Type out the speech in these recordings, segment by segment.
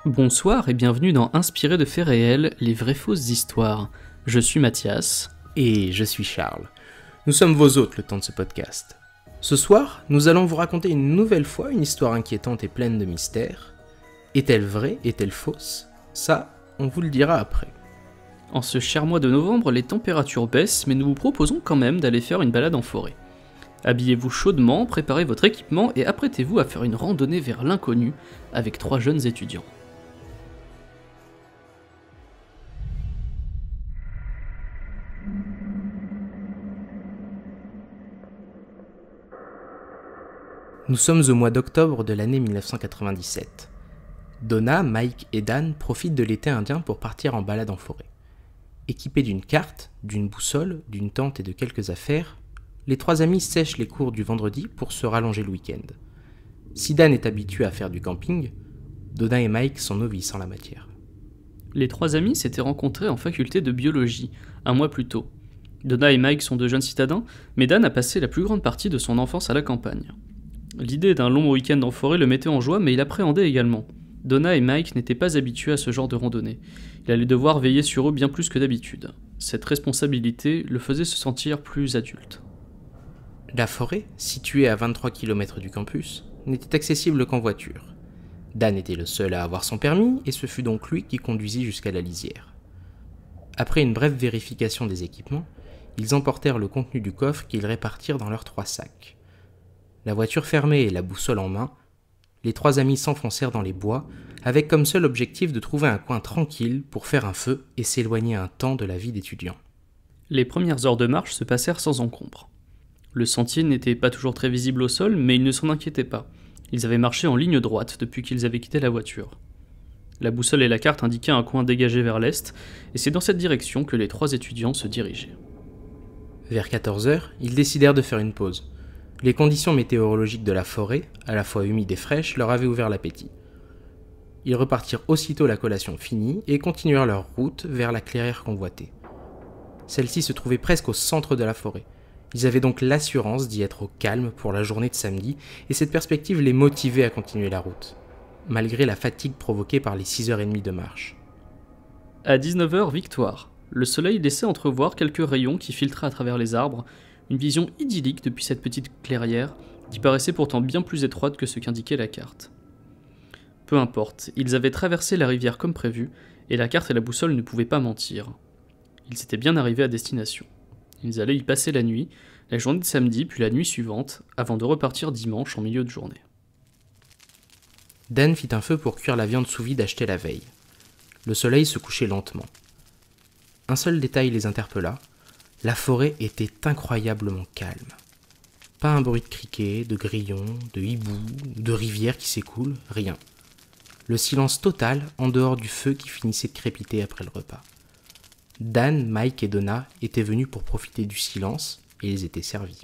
Bonsoir et bienvenue dans Inspiré de faits réels, les vraies fausses histoires. Je suis Mathias. Et je suis Charles. Nous sommes vos hôtes le temps de ce podcast. Ce soir, nous allons vous raconter une nouvelle fois une histoire inquiétante et pleine de mystères. Est-elle vraie? Est-elle fausse? Ça, on vous le dira après. En ce cher mois de novembre, les températures baissent, mais nous vous proposons quand même d'aller faire une balade en forêt. Habillez-vous chaudement, préparez votre équipement et apprêtez-vous à faire une randonnée vers l'inconnu avec 3 jeunes étudiants. Nous sommes au mois d'octobre de l'année 1997. Donna, Mike et Dan profitent de l'été indien pour partir en balade en forêt. Équipés d'une carte, d'une boussole, d'une tente et de quelques affaires, les 3 amis sèchent les cours du vendredi pour se rallonger le week-end. Si Dan est habitué à faire du camping, Donna et Mike sont novices en la matière. Les 3 amis s'étaient rencontrés en faculté de biologie, un mois plus tôt. Donna et Mike sont de jeunes citadins, mais Dan a passé la plus grande partie de son enfance à la campagne. L'idée d'un long week-end en forêt le mettait en joie, mais il appréhendait également. Donna et Mike n'étaient pas habitués à ce genre de randonnée. Il allait devoir veiller sur eux bien plus que d'habitude. Cette responsabilité le faisait se sentir plus adulte. La forêt, située à 23 km du campus, n'était accessible qu'en voiture. Dan était le seul à avoir son permis et ce fut donc lui qui conduisit jusqu'à la lisière. Après une brève vérification des équipements, ils emportèrent le contenu du coffre qu'ils répartirent dans leurs 3 sacs. La voiture fermée et la boussole en main, les 3 amis s'enfoncèrent dans les bois, avec comme seul objectif de trouver un coin tranquille pour faire un feu et s'éloigner un temps de la vie d'étudiant. Les premières heures de marche se passèrent sans encombre. Le sentier n'était pas toujours très visible au sol, mais ils ne s'en inquiétaient pas. Ils avaient marché en ligne droite depuis qu'ils avaient quitté la voiture. La boussole et la carte indiquaient un coin dégagé vers l'est, et c'est dans cette direction que les 3 étudiants se dirigeaient. Vers 14h, ils décidèrent de faire une pause. Les conditions météorologiques de la forêt, à la fois humides et fraîches, leur avaient ouvert l'appétit. Ils repartirent aussitôt la collation finie et continuèrent leur route vers la clairière convoitée. Celle-ci se trouvait presque au centre de la forêt. Ils avaient donc l'assurance d'y être au calme pour la journée de samedi et cette perspective les motivait à continuer la route, malgré la fatigue provoquée par les 6h30 de marche. À 19h, victoire. Le soleil laissait entrevoir quelques rayons qui filtraient à travers les arbres, une vision idyllique depuis cette petite clairière, qui paraissait pourtant bien plus étroite que ce qu'indiquait la carte. Peu importe, ils avaient traversé la rivière comme prévu, et la carte et la boussole ne pouvaient pas mentir. Ils étaient bien arrivés à destination. Ils allaient y passer la nuit, la journée de samedi puis la nuit suivante, avant de repartir dimanche en milieu de journée. Dan fit un feu pour cuire la viande sous vide achetée la veille. Le soleil se couchait lentement. Un seul détail les interpella. La forêt était incroyablement calme. Pas un bruit de criquets, de grillons, de hiboux, de rivières qui s'écoulent, rien. Le silence total en dehors du feu qui finissait de crépiter après le repas. Dan, Mike et Donna étaient venus pour profiter du silence et ils étaient servis.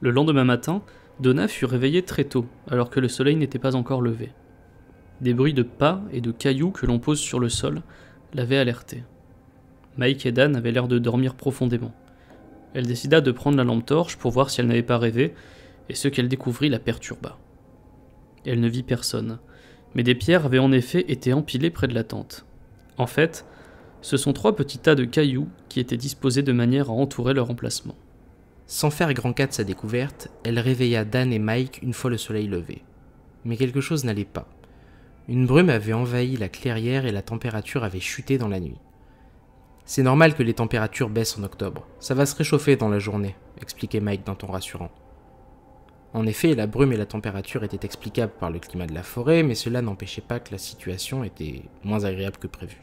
Le lendemain matin, Donna fut réveillée très tôt, alors que le soleil n'était pas encore levé. Des bruits de pas et de cailloux que l'on pose sur le sol l'avaient alertée. Mike et Dan avaient l'air de dormir profondément. Elle décida de prendre la lampe torche pour voir si elle n'avait pas rêvé, et ce qu'elle découvrit la perturba. Elle ne vit personne, mais des pierres avaient en effet été empilées près de la tente. En fait, ce sont 3 petits tas de cailloux qui étaient disposés de manière à entourer leur emplacement. Sans faire grand cas de sa découverte, elle réveilla Dan et Mike une fois le soleil levé. Mais quelque chose n'allait pas. Une brume avait envahi la clairière et la température avait chuté dans la nuit. « C'est normal que les températures baissent en octobre. Ça va se réchauffer dans la journée », expliquait Mike d'un ton rassurant. En effet, la brume et la température étaient explicables par le climat de la forêt, mais cela n'empêchait pas que la situation était moins agréable que prévu.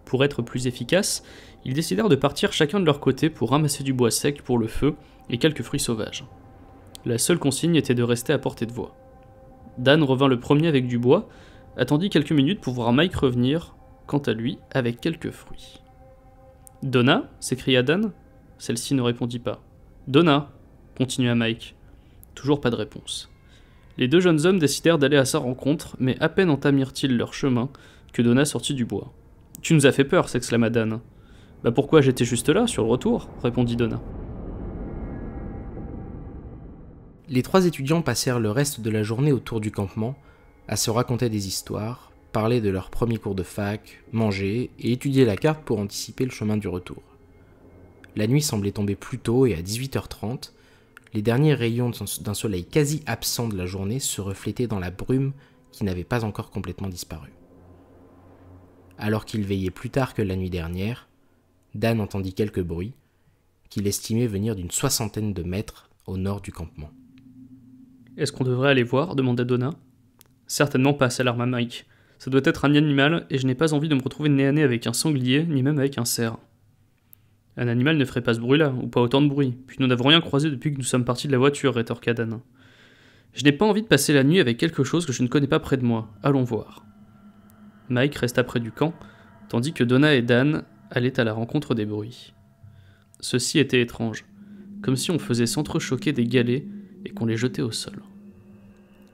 Pour être plus efficaces, ils décidèrent de partir chacun de leur côté pour ramasser du bois sec pour le feu et quelques fruits sauvages. La seule consigne était de rester à portée de voix. Dan revint le premier avec du bois, attendit quelques minutes pour voir Mike revenir, quant à lui, avec quelques fruits. « Donna » s'écria Dan. Celle-ci ne répondit pas. « Donna » continua Mike. Toujours pas de réponse. Les 2 jeunes hommes décidèrent d'aller à sa rencontre, mais à peine entamirent-ils leur chemin que Donna sortit du bois. « Tu nous as fait peur » s'exclama Dan. « Bah pourquoi, j'étais juste là, sur le retour » répondit Donna. Les 3 étudiants passèrent le reste de la journée autour du campement, à se raconter des histoires, parler de leurs premiers cours de fac, manger et étudier la carte pour anticiper le chemin du retour. La nuit semblait tomber plus tôt et à 18h30, les derniers rayons d'un soleil quasi absent de la journée se reflétaient dans la brume qui n'avait pas encore complètement disparu. Alors qu'il veillait plus tard que la nuit dernière, Dan entendit quelques bruits qu'il estimait venir d'une 60aine de mètres au nord du campement. « Est-ce qu'on devrait aller voir ?» demanda Donna. « Certainement pas, s'alarma Mike. Ça doit être un animal et je n'ai pas envie de me retrouver nez à nez avec un sanglier, ni même avec un cerf. » « Un animal ne ferait pas ce bruit-là, ou pas autant de bruit, puis nous n'avons rien croisé depuis que nous sommes partis de la voiture, rétorqua Dan. « Je n'ai pas envie de passer la nuit avec quelque chose que je ne connais pas près de moi. Allons voir. » Mike resta près du camp, tandis que Donna et Dan allaient à la rencontre des bruits. Ceci était étrange, comme si on faisait s'entrechoquer des galets et qu'on les jetait au sol.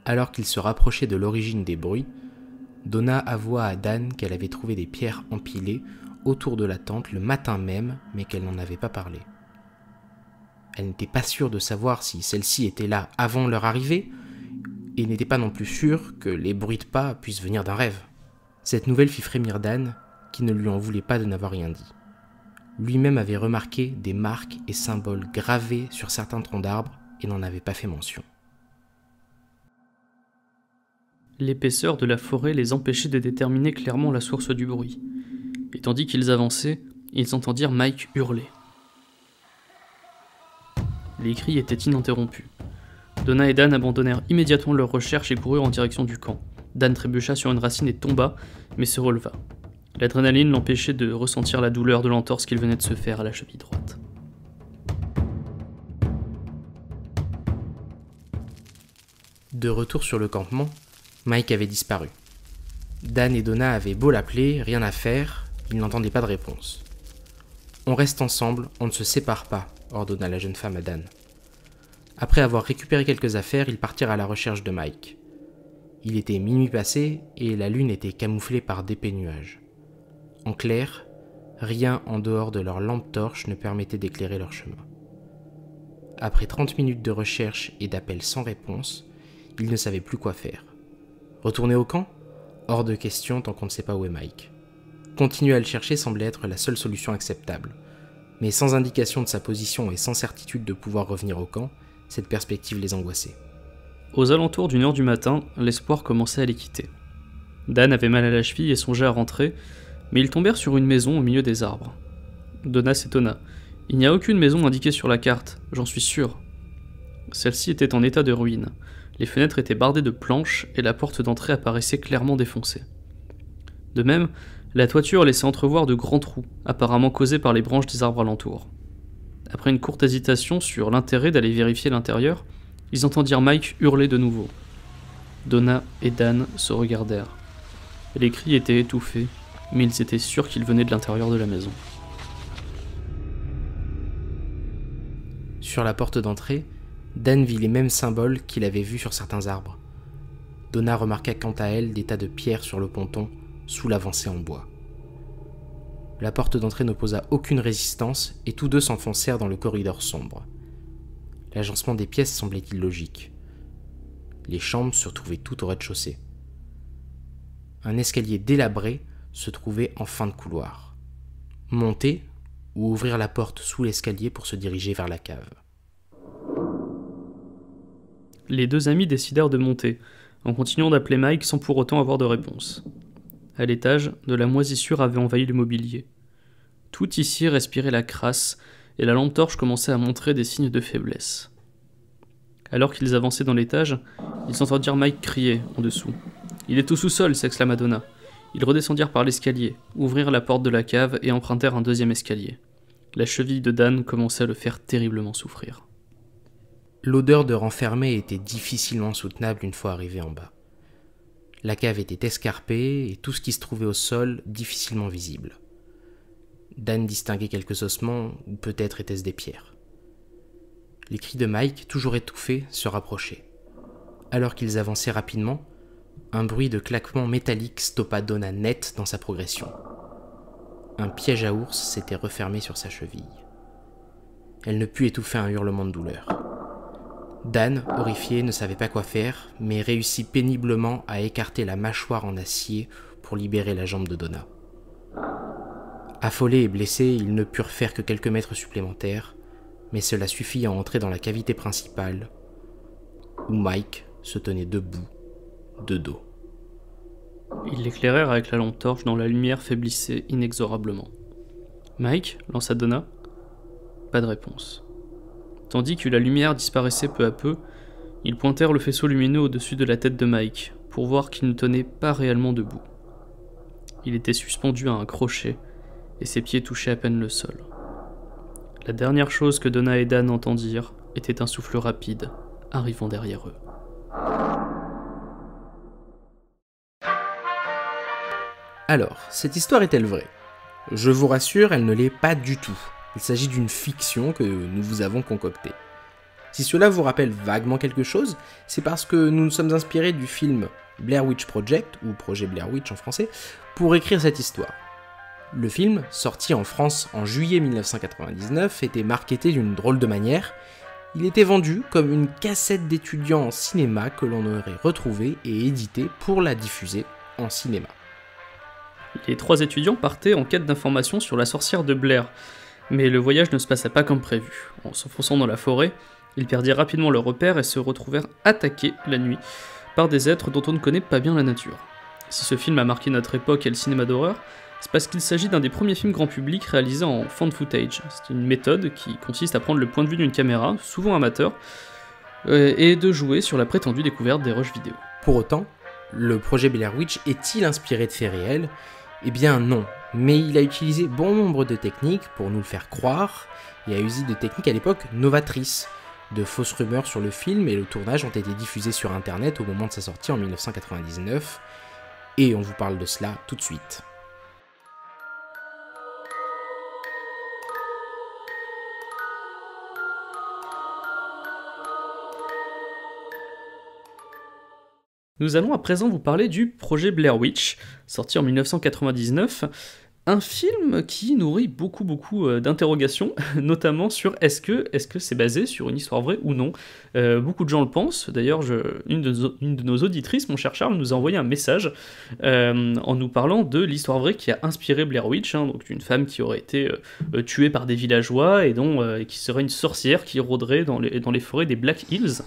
Alors qu'ils se rapprochaient de l'origine des bruits, Donna avoua à Dan qu'elle avait trouvé des pierres empilées autour de la tente le matin même, mais qu'elle n'en avait pas parlé. Elle n'était pas sûre de savoir si celles-ci étaient là avant leur arrivée, et n'était pas non plus sûre que les bruits de pas puissent venir d'un rêve. Cette nouvelle fit frémir Dan, qui ne lui en voulait pas de n'avoir rien dit. Lui-même avait remarqué des marques et symboles gravés sur certains troncs d'arbres et n'en avait pas fait mention. L'épaisseur de la forêt les empêchait de déterminer clairement la source du bruit. Et tandis qu'ils avançaient, ils entendirent Mike hurler. Les cris étaient ininterrompus. Donna et Dan abandonnèrent immédiatement leurs recherches et coururent en direction du camp. Dan trébucha sur une racine et tomba, mais se releva. L'adrénaline l'empêchait de ressentir la douleur de l'entorse qu'il venait de se faire à la cheville droite. De retour sur le campement, Mike avait disparu. Dan et Donna avaient beau l'appeler, rien à faire, ils n'entendaient pas de réponse. « On reste ensemble, on ne se sépare pas », ordonna la jeune femme à Dan. Après avoir récupéré quelques affaires, ils partirent à la recherche de Mike. Il était minuit passé et la lune était camouflée par d'épais nuages. En clair, rien en dehors de leur lampe torche ne permettait d'éclairer leur chemin. Après 30 minutes de recherche et d'appels sans réponse, ils ne savaient plus quoi faire. Retourner au camp ? Hors de question tant qu'on ne sait pas où est Mike. Continuer à le chercher semblait être la seule solution acceptable. Mais sans indication de sa position et sans certitude de pouvoir revenir au camp, cette perspective les angoissait. Aux alentours d'1h du matin, l'espoir commençait à les quitter. Dan avait mal à la cheville et songeait à rentrer, mais ils tombèrent sur une maison au milieu des arbres. Donna s'étonna. « Il n'y a aucune maison indiquée sur la carte, j'en suis sûr. » Celle-ci était en état de ruine. Les fenêtres étaient bardées de planches et la porte d'entrée apparaissait clairement défoncée. De même, la toiture laissait entrevoir de grands trous, apparemment causés par les branches des arbres alentours. Après une courte hésitation sur l'intérêt d'aller vérifier l'intérieur, ils entendirent Mike hurler de nouveau. Donna et Dan se regardèrent. Les cris étaient étouffés, mais ils étaient sûrs qu'ils venaient de l'intérieur de la maison. Sur la porte d'entrée, Dan vit les mêmes symboles qu'il avait vus sur certains arbres. Donna remarqua quant à elle des tas de pierres sur le ponton, sous l'avancée en bois. La porte d'entrée n'opposa aucune résistance et tous deux s'enfoncèrent dans le corridor sombre. L'agencement des pièces semblait illogique. Les chambres se trouvaient toutes au rez-de-chaussée. Un escalier délabré se trouvait en fin de couloir. Monter ou ouvrir la porte sous l'escalier pour se diriger vers la cave. Les deux amis décidèrent de monter, en continuant d'appeler Mike sans pour autant avoir de réponse. À l'étage, de la moisissure avait envahi le mobilier. Tout ici respirait la crasse, et la lampe torche commençait à montrer des signes de faiblesse. Alors qu'ils avançaient dans l'étage, ils entendirent Mike crier en dessous. « Il est au sous-sol !» s'exclama Donna. Ils redescendirent par l'escalier, ouvrirent la porte de la cave et empruntèrent un deuxième escalier. La cheville de Dan commençait à le faire terriblement souffrir. L'odeur de renfermé était difficilement soutenable une fois arrivé en bas. La cave était escarpée et tout ce qui se trouvait au sol difficilement visible. Dan distinguait quelques ossements, ou peut-être étaient-ce des pierres. Les cris de Mike, toujours étouffés, se rapprochaient. Alors qu'ils avançaient rapidement, un bruit de claquement métallique stoppa Donna net dans sa progression. Un piège à ours s'était refermé sur sa cheville. Elle ne put étouffer un hurlement de douleur. Dan, horrifié, ne savait pas quoi faire, mais réussit péniblement à écarter la mâchoire en acier pour libérer la jambe de Donna. Affolés et blessés, ils ne purent faire que quelques mètres supplémentaires, mais cela suffit à entrer dans la cavité principale, où Mike se tenait debout, de dos. Ils l'éclairèrent avec la lampe torche dont la lumière faiblissait inexorablement. « Mike » lança Donna. Pas de réponse. Tandis que la lumière disparaissait peu à peu, ils pointèrent le faisceau lumineux au-dessus de la tête de Mike, pour voir qu'il ne tenait pas réellement debout. Il était suspendu à un crochet, et ses pieds touchaient à peine le sol. La dernière chose que Donna et Dan entendirent était un souffle rapide, arrivant derrière eux. Alors, cette histoire est-elle vraie ? Je vous rassure, elle ne l'est pas du tout. Il s'agit d'une fiction que nous vous avons concoctée. Si cela vous rappelle vaguement quelque chose, c'est parce que nous nous sommes inspirés du film Blair Witch Project, ou Projet Blair Witch en français, pour écrire cette histoire. Le film, sorti en France en juillet 1999, était marketé d'une drôle de manière. Il était vendu comme une cassette d'étudiants en cinéma que l'on aurait retrouvée et éditée pour la diffuser en cinéma. Les 3 étudiants partaient en quête d'informations sur la sorcière de Blair, mais le voyage ne se passa pas comme prévu. En s'enfonçant dans la forêt, ils perdirent rapidement leur repère et se retrouvèrent attaqués la nuit par des êtres dont on ne connaît pas bien la nature. Si ce film a marqué notre époque et le cinéma d'horreur, c'est parce qu'il s'agit d'un des premiers films grand public réalisés en found footage. C'est une méthode qui consiste à prendre le point de vue d'une caméra, souvent amateur, et de jouer sur la prétendue découverte des rushs vidéo. Pour autant, le projet Blair Witch est-il inspiré de faits réels ? Eh bien non, mais il a utilisé bon nombre de techniques pour nous le faire croire, et a usé de techniques à l'époque novatrices. De fausses rumeurs sur le film et le tournage ont été diffusés sur internet au moment de sa sortie en 1999, et on vous parle de cela tout de suite. Nous allons à présent vous parler du projet Blair Witch, sorti en 1999, un film qui nourrit beaucoup d'interrogations, notamment sur est-ce que c'est basé sur une histoire vraie ou non. Beaucoup de gens le pensent, d'ailleurs une de nos auditrices, mon cher Charles, nous a envoyé un message en nous parlant de l'histoire vraie qui a inspiré Blair Witch, donc une femme qui aurait été tuée par des villageois et qui serait une sorcière qui rôderait dans les forêts des Black Hills.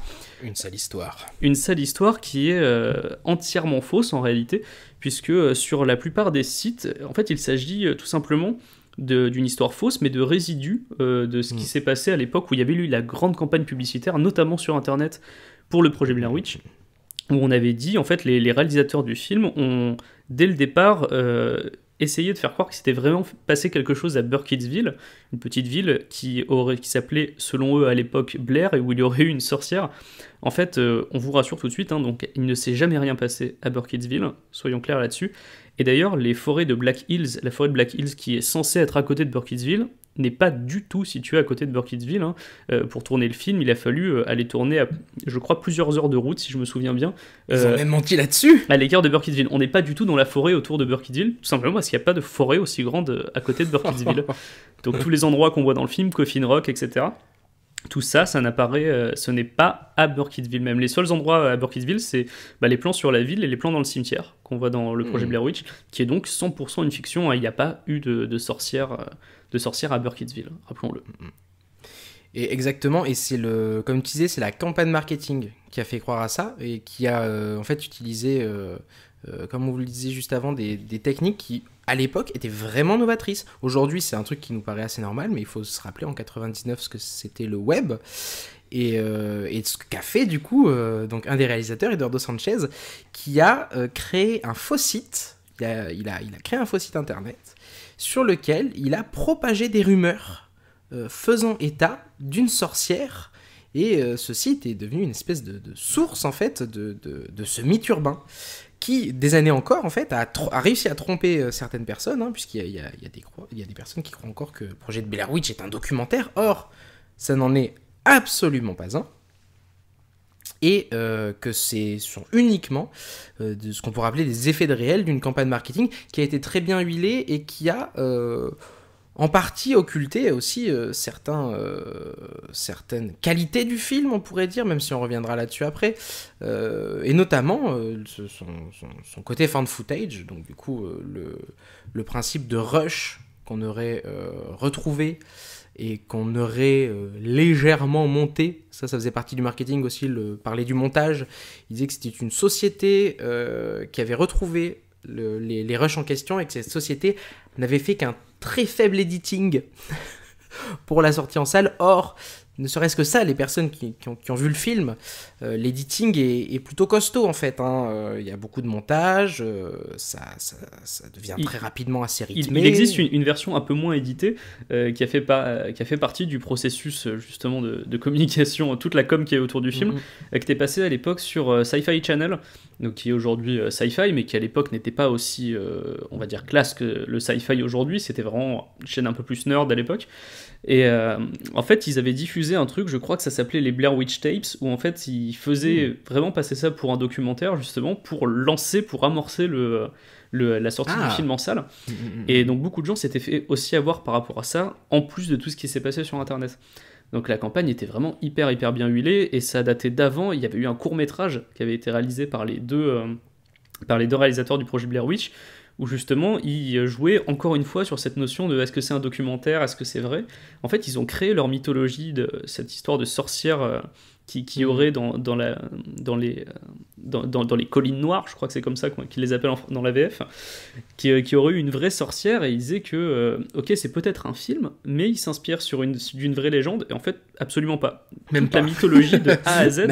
Une sale histoire. Une sale histoire qui est entièrement fausse en réalité, puisque sur la plupart des sites, en fait, il s'agit tout simplement d'une histoire fausse, mais de résidus de ce qui s'est passé à l'époque où il y avait eu la grande campagne publicitaire, notamment sur Internet, pour le projet Blair Witch, où on avait dit, en fait, les réalisateurs du film ont, dès le départ, essayé de faire croire que c'était vraiment passé quelque chose à Burkittsville, une petite ville qui s'appelait, selon eux à l'époque, Blair, et où il y aurait eu une sorcière. En fait, on vous rassure tout de suite, donc il ne s'est jamais rien passé à Burkittsville, soyons clairs là-dessus. Et d'ailleurs, la forêt de Black Hills qui est censée être à côté de Burkittsville, n'est pas du tout située à côté de Burkittsville. Pour tourner le film, il a fallu aller tourner à, je crois, plusieurs heures de route, si je me souviens bien. Ils ont même menti là-dessus. À l'écart de Burkittsville. On n'est pas du tout dans la forêt autour de Burkittsville, tout simplement parce qu'il n'y a pas de forêt aussi grande à côté de Burkittsville. Donc tous les endroits qu'on voit dans le film, Coffin Rock, etc., tout ça, ce n'est pas à Burkittsville même. Les seuls endroits à Burkittsville, c'est les plans sur la ville et les plans dans le cimetière qu'on voit dans le projet Blair Witch, qui est donc 100% une fiction. Il n'y a pas eu de sorcière à Burkittsville, rappelons-le. Et exactement, et c'est comme tu disais, c'est la campagne marketing qui a fait croire à ça et qui a en fait utilisé, comme on vous le disait juste avant, des techniques qui, à l'époque, étaient vraiment novatrices. Aujourd'hui, c'est un truc qui nous paraît assez normal, mais il faut se rappeler en 99 ce que c'était le web et ce qu'a fait du coup donc un des réalisateurs, Eduardo Sanchez, qui a créé un faux site. Il a créé un faux site internet sur lequel il a propagé des rumeurs faisant état d'une sorcière, et ce site est devenu une espèce de source en fait de ce mythe urbain qui, des années encore, en fait, a réussi à tromper certaines personnes, puisqu'il y a des personnes qui croient encore que le projet de Blair Witch est un documentaire. Or, ça n'en est absolument pas un, et que ce sont uniquement de ce qu'on pourrait appeler des effets de réel d'une campagne marketing qui a été très bien huilée et qui a en partie occulter aussi certaines qualités du film, on pourrait dire, même si on reviendra là-dessus après, et notamment son côté fan footage, donc du coup le principe de rush qu'on aurait retrouvé et qu'on aurait légèrement monté. Ça faisait partie du marketing aussi, parler du montage. Il disait que c'était une société qui avait retrouvé les rushs en question et que cette société n'avait fait qu'un très faible editing pour la sortie en salle. Or, ne serait-ce que ça, les personnes qui ont vu le film, l'editing est plutôt costaud en fait. Il y a beaucoup de montage, ça devient très rapidement assez rythmé. Il existe une version un peu moins éditée qui a fait partie du processus justement de communication, toute la com qui est autour du film, qui était passée à l'époque sur Sci-Fi Channel, donc qui est aujourd'hui Sci-Fi, mais qui à l'époque n'était pas aussi, on va dire, classe que le Sci-Fi aujourd'hui. C'était vraiment une chaîne un peu plus nerd à l'époque. Et en fait, ils avaient diffusé un truc, je crois que ça s'appelait les Blair Witch Tapes, où en fait, ils faisaient vraiment passer ça pour un documentaire, justement, pour amorcer la sortie du film en salle. Et donc, beaucoup de gens s'étaient fait aussi avoir par rapport à ça, en plus de tout ce qui s'est passé sur Internet. Donc, la campagne était vraiment hyper bien huilée, et ça datait d'avant. Il y avait eu un court-métrage qui avait été réalisé par les deux réalisateurs du projet Blair Witch, où justement ils jouaient encore une fois sur cette notion de est-ce que c'est un documentaire, est-ce que c'est vrai. En fait, ils ont créé leur mythologie de cette histoire de sorcière qui aurait dans les collines noires, je crois que c'est comme ça qu'ils les appellent dans la VF, qui aurait eu une vraie sorcière, et ils disaient que ok, c'est peut-être un film, mais il s'inspire d'une vraie légende, et en fait absolument pas. Toute la mythologie de A à Z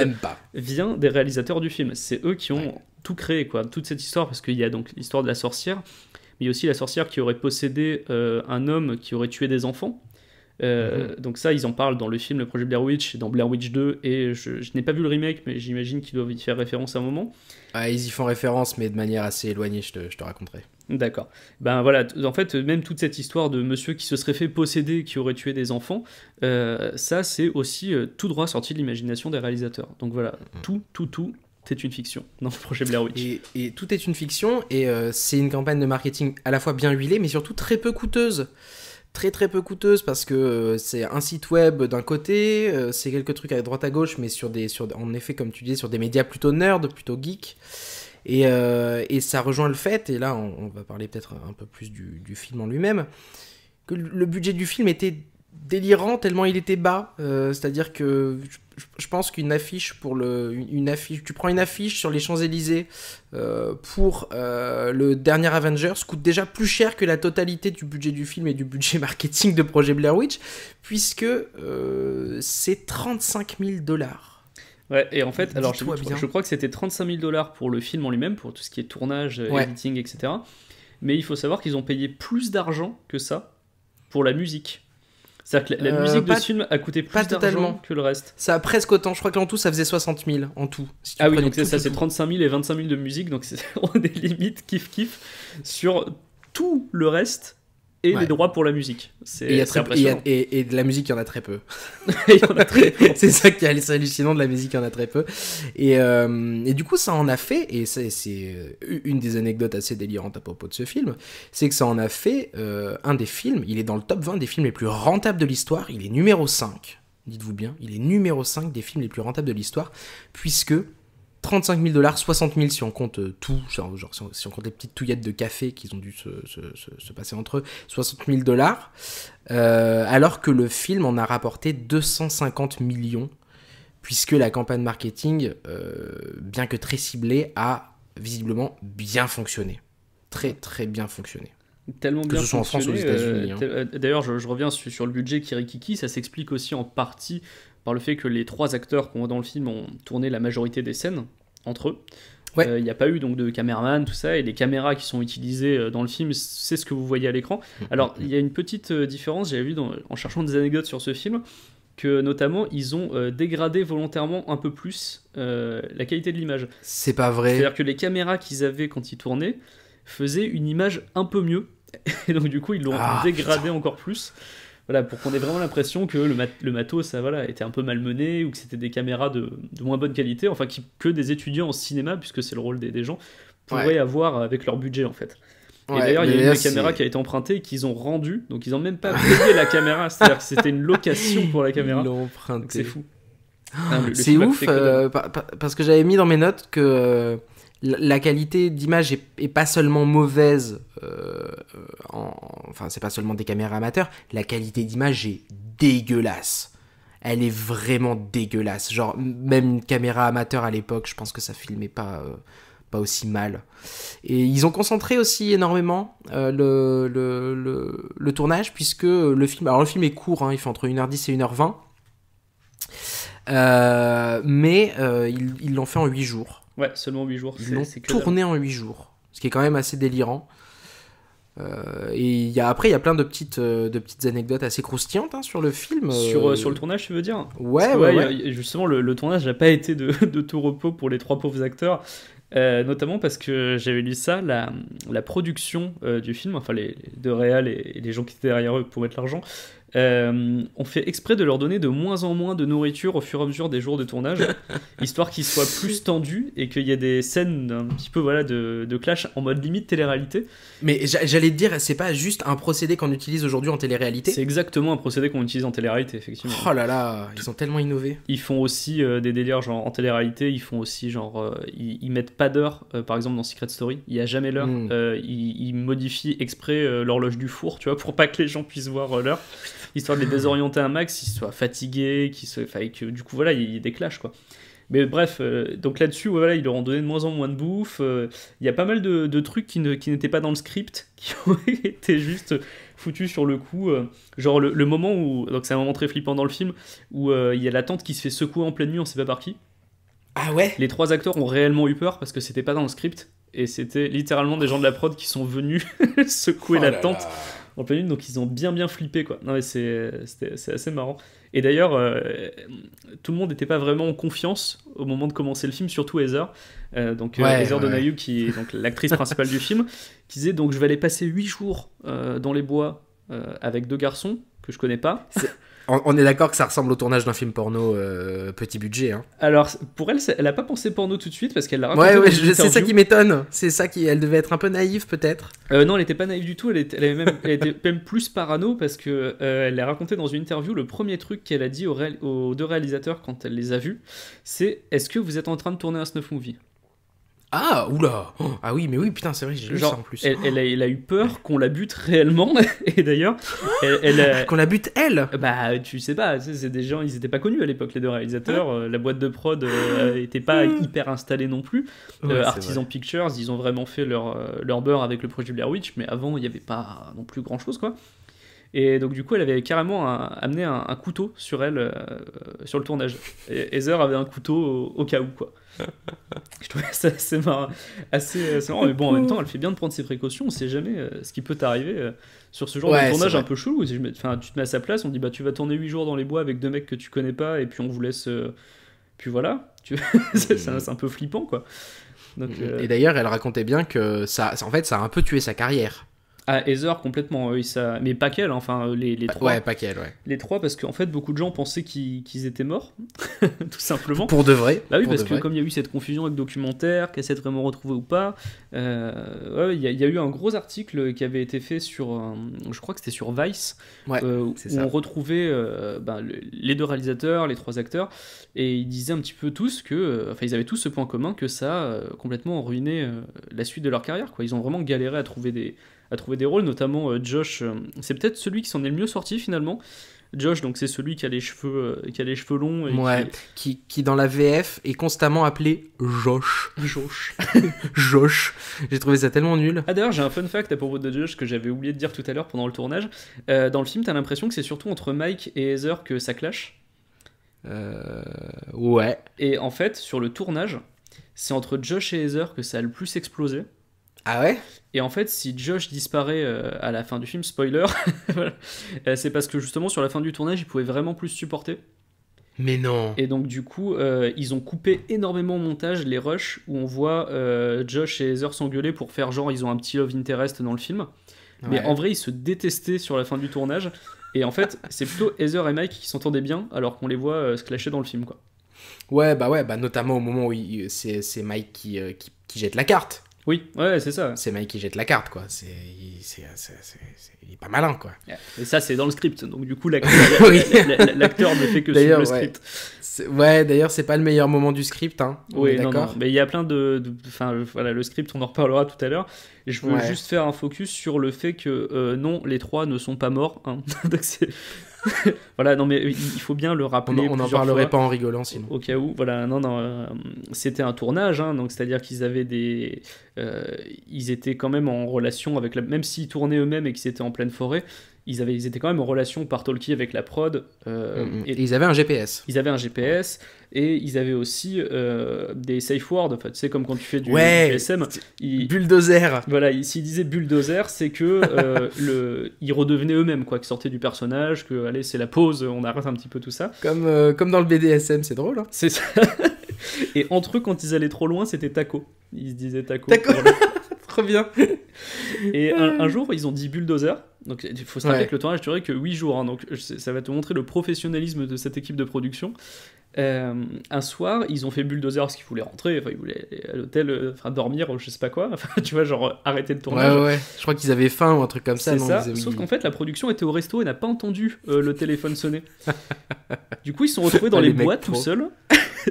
vient des réalisateurs du film. C'est eux qui ont tout créé, quoi, toute cette histoire, parce qu'il y a donc l'histoire de la sorcière, mais il y a aussi la sorcière qui aurait possédé un homme qui aurait tué des enfants. Donc ça, ils en parlent dans le film Le Projet Blair Witch et dans Blair Witch 2, et je n'ai pas vu le remake, mais j'imagine qu'ils doivent y faire référence à un moment. Ils y font référence, mais de manière assez éloignée, je te raconterai. D'accord. Ben voilà, en fait, même toute cette histoire de monsieur qui se serait fait posséder, qui aurait tué des enfants, ça c'est aussi tout droit sorti de l'imagination des réalisateurs. Donc voilà, tout c'est une fiction dans le projet Blair Witch. Et tout est une fiction, et c'est une campagne de marketing à la fois bien huilée, mais surtout très peu coûteuse. Très peu coûteuse, parce que c'est un site web d'un côté, c'est quelques trucs à droite à gauche, mais en effet, comme tu disais, sur des médias plutôt nerd, plutôt geek. Et ça rejoint le fait, et là on va parler peut-être un peu plus du film en lui-même, que le budget du film était délirant tellement il était bas. C'est-à-dire que je pense qu'une affiche tu prends une affiche sur les Champs-Élysées pour le dernier Avengers coûte déjà plus cher que la totalité du budget du film et du budget marketing de Projet Blair Witch, puisque c'est $35 000. Ouais, et en fait, alors je crois que c'était $35 000 pour le film en lui-même, pour tout ce qui est tournage, editing, etc. Mais il faut savoir qu'ils ont payé plus d'argent que ça pour la musique. C'est-à-dire que la musique de ce film a coûté plus d'argent que le reste. Ça a presque autant, je crois qu'en tout ça faisait 60 000 en tout. Si oui, donc c'est 35 000 et 25 000 de musique, donc c'est des limites kiff sur tout le reste. Et les droits pour la musique. C'est impressionnant. Et de la musique, il y en a très peu. C'est ça qui est hallucinant, de la musique, il y en a très peu. Et du coup, ça en a fait, et c'est une des anecdotes assez délirantes à propos de ce film, c'est que ça en a fait un des films, il est dans le top 20 des films les plus rentables de l'histoire, il est numéro 5, dites-vous bien, il est numéro 5 des films les plus rentables de l'histoire, puisque $35 000, 60 000 si on compte tout, genre si on compte les petites touillettes de café qu'ils ont dû se passer entre eux, $60 000, alors que le film en a rapporté 250 millions, puisque la campagne marketing, bien que très ciblée, a visiblement bien fonctionné. Très bien fonctionné. Tellement bien que ce soit en France ou aux États-Unis. D'ailleurs, je reviens sur le budget Kirikiki, ça s'explique aussi en partie par le fait que les 3 acteurs qu'on voit dans le film ont tourné la majorité des scènes entre eux. Il n'y a pas eu donc de caméraman, tout ça, et les caméras qui sont utilisées dans le film, c'est ce que vous voyez à l'écran. Alors, il y a une petite différence, j'avais vu en cherchant des anecdotes sur ce film, que notamment, ils ont dégradé volontairement un peu plus la qualité de l'image. C'est pas vrai. C'est-à-dire que les caméras qu'ils avaient quand ils tournaient faisaient une image un peu mieux, et donc du coup, ils l'ont dégradé encore plus. Voilà, pour qu'on ait vraiment l'impression que le matos ça, était un peu malmené, ou que c'était des caméras de moins bonne qualité, enfin que des étudiants en cinéma, puisque c'est le rôle des gens, pourraient avoir avec leur budget en fait. Et Ouais, d'ailleurs, il y a mais une là, des caméras c'est- qui a été empruntée et qu'ils ont rendue, donc ils ont même pas payé la caméra, c'est-à-dire que c'était une location pour la caméra. Ils l'ont Donc c'est emprunté. fou. Ah, le C'est film a ouf, coûté que dalle. parce que j'avais mis dans mes notes que la qualité d'image est pas seulement mauvaise, enfin c'est pas seulement des caméras amateurs, la qualité d'image est dégueulasse. Elle est vraiment dégueulasse. Genre, même une caméra amateur à l'époque, je pense que ça filmait pas aussi mal. Et ils ont concentré aussi énormément le tournage, puisque le film... Alors le film est court, hein, il fait entre 1h10 et 1h20. Mais ils l'ont fait en 8 jours. Ouais, seulement 8 jours. Ils l'ont C'est que dalle. tourné en 8 jours. Ce qui est quand même assez délirant. Et après, il y a plein de petites anecdotes assez croustillantes hein, sur le film. Sur le tournage, tu veux dire? Ouais, Parce que, ouais. justement, le tournage n'a pas été de tout repos pour les trois pauvres acteurs. Notamment parce que j'avais lu ça, la production du film, enfin les deux réals et les gens qui étaient derrière eux pour mettre l'argent, ont fait exprès de leur donner de moins en moins de nourriture au fur et à mesure des jours de tournage, histoire qu'ils soient plus tendus et qu'il y ait des scènes un petit peu voilà, de clash en mode limite télé-réalité. Mais j'allais te dire, c'est pas juste un procédé qu'on utilise aujourd'hui en télé-réalité. C'est exactement un procédé qu'on utilise en télé-réalité, effectivement. Oh là là, ils ont tellement innové. Ils font aussi des délires genre en télé-réalité, ils font aussi genre ils mettent pas d'heure par exemple dans Secret Story, il y a jamais l'heure. Ils modifient exprès l'horloge du four, tu vois, pour pas que les gens puissent voir l'heure, histoire de les désorienter un max, qu'ils soient fatigués, que du coup voilà, il y a des clashs quoi. Mais bref, donc là-dessus, voilà, ils leur ont donné de moins en moins de bouffe. Il y a pas mal de trucs qui n'étaient pas dans le script, qui ont été juste foutus sur le coup. Genre le moment où, donc c'est un moment très flippant dans le film, où il y a la tente qui se fait secouer en pleine nuit, on sait pas par qui. Ah ouais. Les trois acteurs ont réellement eu peur parce que c'était pas dans le script. Et c'était littéralement des gens de la prod qui sont venus secouer Oh la là tente là. en pleine nuit, donc ils ont bien flippé quoi. Non mais c'est assez marrant. Et d'ailleurs, tout le monde n'était pas vraiment en confiance au moment de commencer le film, surtout Heather. Heather Donahue, qui est donc l'actrice principale du film, qui disait donc je vais aller passer 8 jours dans les bois avec deux garçons que je connais pas. On est d'accord que ça ressemble au tournage d'un film porno petit budget. Hein. Alors pour elle, elle a pas pensé porno tout de suite parce qu'elle l'a raconté. Ouais, dans une c'est ça interview. qui m'étonne. C'est ça qui, elle devait être un peu naïve peut-être. Non, elle était pas naïve du tout. Elle était même plus parano parce que elle l'a raconté dans une interview. Le premier truc qu'elle a dit aux deux réalisateurs quand elle les a vus, c'est est-ce que vous êtes en train de tourner un snuff movie? Ah, oula. Oh, ah oui, mais oui, putain, c'est vrai, j'ai lu ça en plus. Elle a eu peur qu'on la bute réellement. Et d'ailleurs, elle Qu'on la bute elle. bah, tu sais pas, c'est des gens, ils étaient pas connus à l'époque, les deux réalisateurs. La boîte de prod était pas hyper installée non plus. Ouais, c'est Artisan vrai. Pictures, ils ont vraiment fait leur beurre avec le projet Blair Witch, mais avant, il y avait pas non plus grand chose, quoi. Et donc, du coup, elle avait carrément amené un couteau sur elle, sur le tournage. Et Heather avait un couteau au cas où, quoi. Je trouvais ça assez marrant, assez marrant, mais bon, en même temps, elle fait bien de prendre ses précautions, on sait jamais ce qui peut t'arriver sur ce genre Ouais, de tournage c'est un vrai. peu chelou. Si tu te mets à sa place, on dit bah tu vas tourner 8 jours dans les bois avec deux mecs que tu connais pas, et puis on vous laisse. Puis voilà, c'est un peu flippant quoi. Donc, Et d'ailleurs, elle racontait bien que en fait, ça a un peu tué sa carrière. Ah, Heather complètement, oui, ça. Mais pas qu'elle, enfin les trois. Ouais, pas qu'elle, ouais. Les trois, parce qu'en fait, beaucoup de gens pensaient qu'ils étaient morts, tout simplement. Pour de vrai. Bah oui, pour parce de que vrai. comme il y a eu cette confusion avec documentaire, qu'elle s'est vraiment retrouvée ou pas, ouais, il y a eu un gros article qui avait été fait sur, je crois que c'était sur Vice, Ouais, où c'est ça. on retrouvait les deux réalisateurs, les trois acteurs, et ils disaient un petit peu tous que, enfin ils avaient tous ce point commun que ça a complètement ruiné la suite de leur carrière, quoi. Ils ont vraiment galéré à trouver des rôles, notamment Josh, c'est peut-être celui qui s'en est le mieux sorti finalement. Josh, donc c'est celui qui a les cheveux longs et Ouais, qui dans la VF est constamment appelé Josh. Josh. Josh. J'ai trouvé ça tellement nul. Ah d'ailleurs, j'ai un fun fact à propos de Josh que j'avais oublié de dire tout à l'heure pendant le tournage. Dans le film, t'as l'impression que c'est surtout entre Mike et Heather que ça clash. Ouais. Et en fait, sur le tournage, c'est entre Josh et Heather que ça a le plus explosé. Ah ouais? Et en fait, si Josh disparaît à la fin du film, spoiler, voilà, c'est parce que justement sur la fin du tournage, il pouvait vraiment plus supporter. Mais non. Et donc du coup, ils ont coupé énormément au montage les rushs où on voit Josh et Heather s'engueuler pour faire genre ils ont un petit love interest dans le film. Mais Ouais. en vrai, ils se détestaient sur la fin du tournage. Et en fait, c'est plutôt Heather et Mike qui s'entendaient bien alors qu'on les voit se clasher dans le film, quoi. Ouais, bah notamment au moment où c'est Mike qui jette la carte. Oui, ouais, c'est ça. C'est Mike qui jette la carte, quoi. Il est pas malin, quoi. Et ça, c'est dans le script. Donc, du coup, l'acteur, Oui. l'acteur ne fait que suivre le script. Ouais, d'ailleurs, c'est pas le meilleur moment du script, hein. Oui, non. Mais il y a plein enfin, voilà, le script, on en reparlera tout à l'heure. Et je veux juste faire un focus sur le fait que, non, les 3 ne sont pas morts. Hein. Donc, voilà, non, mais il faut bien le rappeler. On n'en parlerait pas en rigolant, sinon. Au cas où, voilà, non, c'était un tournage, hein, donc c'est-à-dire qu'ils avaient ils étaient quand même en relation avec même s'ils tournaient eux-mêmes et qu'ils étaient en pleine forêt, ils étaient quand même en relation par talkie avec la prod. Et ils avaient un GPS. Ils avaient un GPS et ils avaient aussi des safe words. Enfin, tu sais, comme quand tu fais du GSM. Bulldozer. Voilà, s'ils disaient bulldozer, c'est que ils redevenaient eux-mêmes, quoi, qui sortaient du personnage, que allez, c'est la pause, on arrête un petit peu tout ça. Comme dans le BDSM, c'est drôle. Hein. C'est ça. Et entre eux, quand ils allaient trop loin, c'était taco. Ils se disaient taco. Trop bien. Et un jour, ils ont dit bulldozer. Donc il faut se rappeler que le tournage durait que 8 jours. Hein, donc ça va te montrer le professionnalisme de cette équipe de production. Un soir, ils ont fait bulldozer parce qu'ils voulaient rentrer. Enfin, ils voulaient aller à l'hôtel, dormir, je sais pas quoi. Enfin, tu vois, genre arrêter le tournage. Ouais. Je crois qu'ils avaient faim ou un truc comme ça. C'est ça. Sauf qu'en fait, la production était au resto et n'a pas entendu le téléphone sonner. Du coup, ils se sont retrouvés dans les bois tout seuls.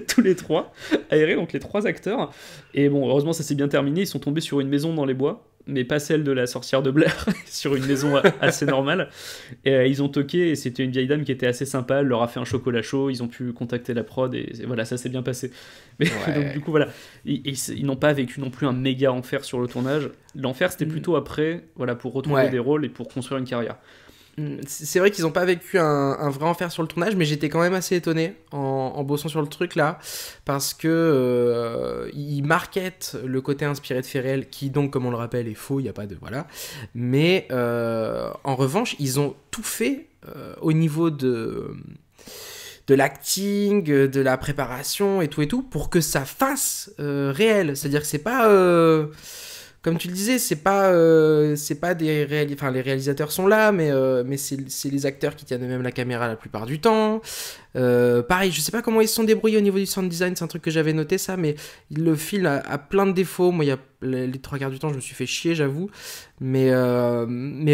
Tous les 3, aérés, donc les 3 acteurs. Et bon, heureusement, ça s'est bien terminé. Ils sont tombés sur une maison dans les bois, mais pas celle de la sorcière de Blair, sur une maison assez normale. Et ils ont toqué, et c'était une vieille dame qui était assez sympa. Elle leur a fait un chocolat chaud. Ils ont pu contacter la prod, et voilà, ça s'est bien passé. Mais donc, du coup, voilà. Ils n'ont pas vécu non plus un méga enfer sur le tournage. L'enfer, c'était plutôt après, voilà, pour retrouver des rôles et pour construire une carrière. C'est vrai qu'ils n'ont pas vécu un vrai enfer sur le tournage, mais j'étais quand même assez étonné en bossant sur le truc là, parce que ils marketent le côté inspiré de faits réels, qui donc, comme on le rappelle, est faux, il n'y a pas de... Voilà. Mais en revanche, ils ont tout fait au niveau de l'acting, de la préparation et tout, pour que ça fasse réel. C'est-à-dire que c'est pas... Comme tu le disais, c'est pas des enfin les réalisateurs sont là, mais c'est les acteurs qui tiennent même la caméra la plupart du temps. Pareil, je sais pas comment ils se sont débrouillés au niveau du sound design, c'est un truc que j'avais noté ça, mais le film a plein de défauts. Moi, il y a les 3 quarts du temps, je me suis fait chier, j'avoue. Mais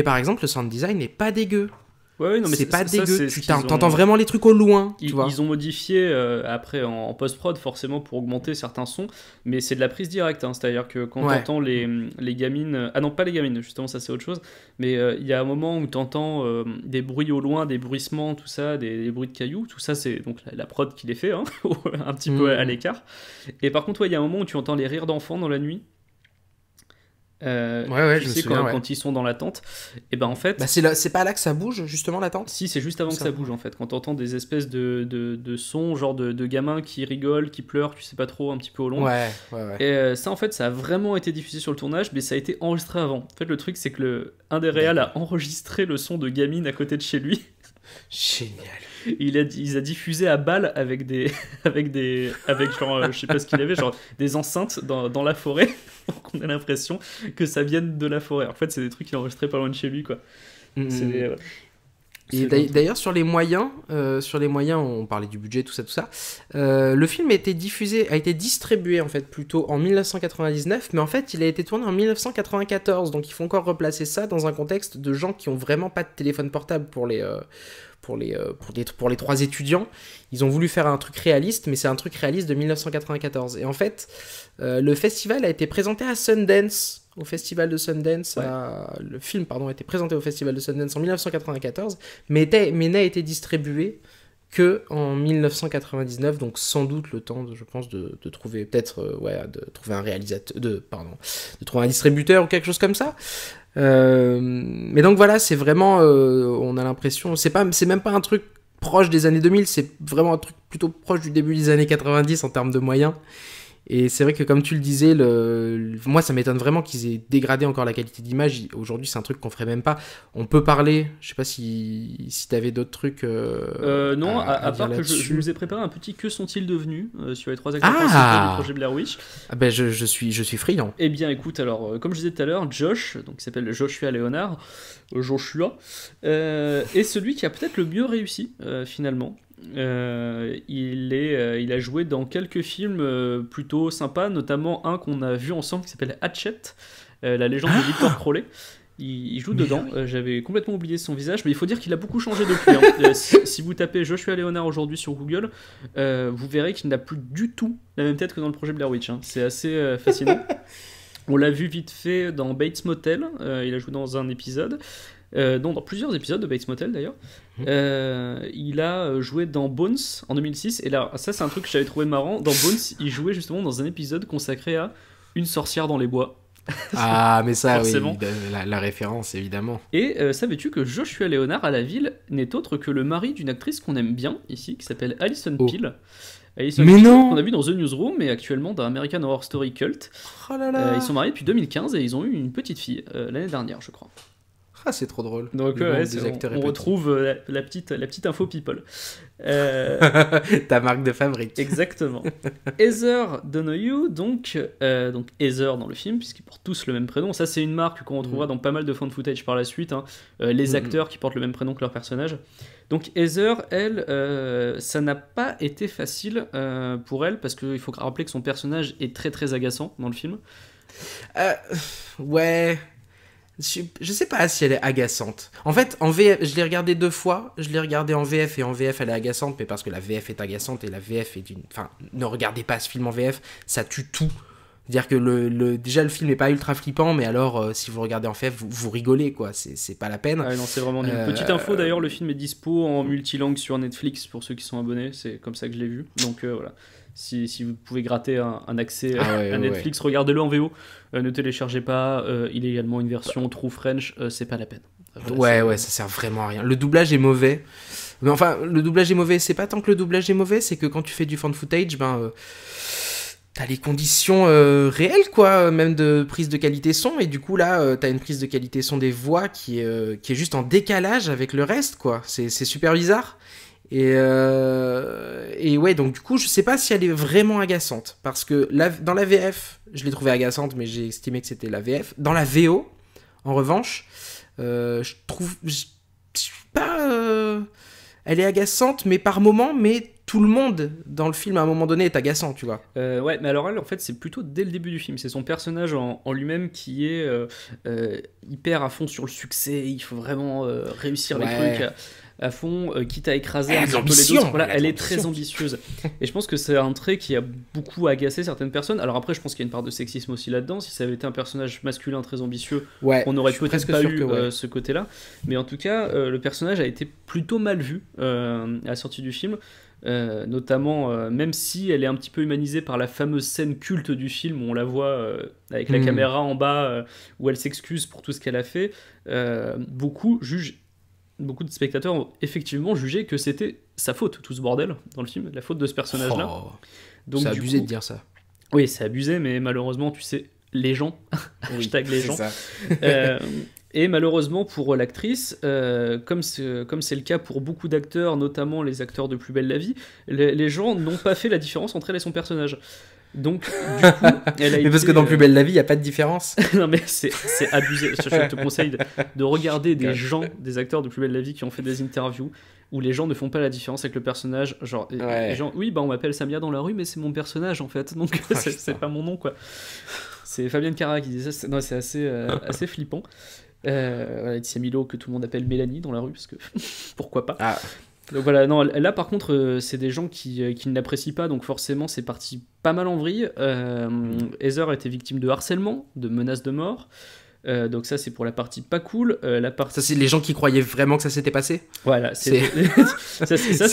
par exemple, le sound design n'est pas dégueu. Ouais, non, mais c'est pas dégueu, t'entends vraiment les trucs au loin. Ils ont modifié après en post-prod forcément pour augmenter certains sons, mais c'est de la prise directe, hein, c'est-à-dire que quand t'entends les gamines, ah non pas les gamines, justement ça c'est autre chose, mais il y a un moment où t'entends des bruits au loin, des bruissements, tout ça, des bruits de cailloux, tout ça c'est donc la prod qui les fait, hein, un petit peu à l'écart. Et par contre il y a un moment où tu entends les rires d'enfants dans la nuit. Je me souviens, quand ils sont dans la tente, et ben en fait c'est pas là que ça bouge justement la tente. Si, c'est juste avant que ça bouge en fait, quand t'entends des espèces de sons genre de gamins qui rigolent, qui pleurent, tu sais pas trop, un petit peu au long. Et ça en fait ça a vraiment été diffusé sur le tournage, mais ça a été enregistré avant. En fait le truc c'est que un des réals a enregistré le son de gamine à côté de chez lui. Génial. Il a diffusé à balle avec genre je sais pas ce qu'il avait, genre des enceintes dans la forêt pour qu'on ait l'impression que ça vienne de la forêt. En fait c'est des trucs qu'il a enregistrés pas loin de chez lui quoi. Et d'ailleurs sur les moyens, on parlait du budget, tout ça. Le film a été distribué en fait plutôt en 1999, mais en fait il a été tourné en 1994, donc il faut encore replacer ça dans un contexte de gens qui ont vraiment pas de téléphone portable pour les 3 étudiants. Ils ont voulu faire un truc réaliste, mais c'est un truc réaliste de 1994. Et en fait, le festival a été présenté à Sundance, au festival de Sundance. Le film, a été présenté au festival de Sundance en 1994, mais n'a été distribué que en 1999, donc sans doute le temps, je pense, de trouver peut-être, de trouver un réalisateur, de trouver un distributeur ou quelque chose comme ça. Mais donc voilà, c'est vraiment, on a l'impression, c'est même pas un truc proche des années 2000, c'est vraiment un truc plutôt proche du début des années 90 en termes de moyens. Et c'est vrai que comme tu le disais, moi ça m'étonne vraiment qu'ils aient dégradé encore la qualité d'image. Aujourd'hui c'est un truc qu'on ferait même pas. On peut parler, je sais pas si t'avais d'autres trucs non, à part que je nous ai préparé un petit que sont-ils devenus sur les 3 acteurs principaux du projet Blair Witch. Ah ben je suis friand. Eh bien écoute, alors comme je disais tout à l'heure, Josh, donc qui s'appelle Joshua Leonard, est celui qui a peut-être le mieux réussi finalement. Il a joué dans quelques films plutôt sympas, notamment un qu'on a vu ensemble qui s'appelle Hatchet, la légende de Victor Crowley. Il joue dedans, j'avais complètement oublié son visage, mais il faut dire qu'il a beaucoup changé depuis. Hein. Si vous tapez Joshua Leonard aujourd'hui sur Google, vous verrez qu'il n'a plus du tout la même tête que dans le projet Blair Witch. Hein. C'est assez fascinant. On l'a vu vite fait dans Bates Motel, il a joué dans un épisode, dans plusieurs épisodes de Bates Motel d'ailleurs. Il a joué dans Bones en 2006, et là, ça c'est un truc que j'avais trouvé marrant. Dans Bones, il jouait justement dans un épisode consacré à une sorcière dans les bois. Ah, mais ça, forcément. Oui, la référence, évidemment. Et savais-tu que Joshua Leonard à la ville n'est autre que le mari d'une actrice qu'on aime bien ici, qui s'appelle Alison Peel. Alison Mais Peel, non. qu'on a vu dans The Newsroom, et actuellement dans American Horror Story Cult. Oh là là. Ils sont mariés depuis 2015 et ils ont eu une petite fille l'année dernière, je crois. Ah, c'est trop drôle. Donc on retrouve la petite info people. Ta marque de fabrique. Exactement. Heather Donahue, donc Heather dans le film, puisqu'ils portent tous le même prénom. Ça, c'est une marque qu'on retrouvera dans pas mal de fan footage par la suite. Hein. Les acteurs qui portent le même prénom que leur personnage. Donc Heather, elle, ça n'a pas été facile pour elle, parce qu'il faut rappeler que son personnage est très très agaçant dans le film. Ouais... Je sais pas si elle est agaçante. En fait, en VF, je l'ai regardé 2 fois. Je l'ai regardé en VF, et en VF, elle est agaçante, mais parce que la VF est agaçante, et la VF est une... Enfin, ne regardez pas ce film en VF, ça tue tout. C'est-à-dire que déjà, le film n'est pas ultra flippant, mais alors, si vous regardez en VF, vous rigolez, quoi. C'est pas la peine. Ah non, c'est vraiment nul. Petite info, d'ailleurs, le film est dispo en multilangue sur Netflix, pour ceux qui sont abonnés. C'est comme ça que je l'ai vu. Donc, voilà. Si vous pouvez gratter un accès à Netflix, regardez-le en VO. Ne téléchargez pas. Il y a également une version True French. C'est pas la peine. Ouais, ça sert vraiment à rien. Le doublage est mauvais. Mais enfin, le doublage est mauvais. C'est pas tant que le doublage est mauvais, c'est que quand tu fais du fan footage, t'as les conditions réelles, quoi, même de prise de qualité son, et du coup là t'as une prise de qualité son des voix qui est juste en décalage avec le reste, quoi. C'est super bizarre. Et ouais, donc du coup je sais pas si elle est vraiment agaçante, parce que dans la VF je l'ai trouvée agaçante, mais j'ai estimé que c'était la VF. Dans la VO en revanche, je suis pas elle est agaçante, mais par moment, mais tout le monde dans le film à un moment donné est agaçant, tu vois. Ouais, mais alors elle, en fait, c'est plutôt dès le début du film. C'est son personnage en lui-même qui est hyper à fond sur le succès. Il faut vraiment réussir les trucs à fond, quitte à écraser un peu les autres. Voilà, elle est très ambitieuse. Et je pense que c'est un trait qui a beaucoup agacé certaines personnes. Alors après, je pense qu'il y a une part de sexisme aussi là-dedans. Si ça avait été un personnage masculin très ambitieux, on n'aurait peut-être pas eu ce côté-là. Mais en tout cas, le personnage a été plutôt mal vu à la sortie du film. Notamment, même si elle est un petit peu humanisée par la fameuse scène culte du film où on la voit avec la caméra en bas, où elle s'excuse pour tout ce qu'elle a fait, beaucoup de spectateurs ont effectivement jugé que c'était sa faute, tout ce bordel dans le film, la faute de ce personnage-là. Donc, c'est abusé de dire ça. Oui, c'est abusé, mais malheureusement, tu sais, les gens, hashtag les gens. Et malheureusement pour l'actrice, comme c'est le cas pour beaucoup d'acteurs, notamment les acteurs de Plus belle la vie, les gens n'ont pas fait la différence entre elle et son personnage. Donc, du coup, elle a mais parce que dans Plus belle la vie, il n'y a pas de différence. Non, mais c'est abusé. Je te conseille de regarder des acteurs de Plus belle la vie qui ont fait des interviews où les gens ne font pas la différence avec le personnage. Genre, les gens, oui, on m'appelle Samia dans la rue, mais c'est mon personnage en fait. Donc, c'est pas mon nom, quoi. C'est Fabienne Cara qui disait ça. C'est assez flippant. Laetitia Milo, que tout le monde appelle Mélanie dans la rue, parce que pourquoi pas. Donc voilà, non, là par contre, c'est des gens qui ne l'apprécient pas, donc forcément c'est parti pas mal en vrille. Heather était victime de harcèlement, de menaces de mort. Donc ça c'est pour la partie pas cool. Ça c'est les gens qui croyaient vraiment que ça s'était passé. Voilà, c'est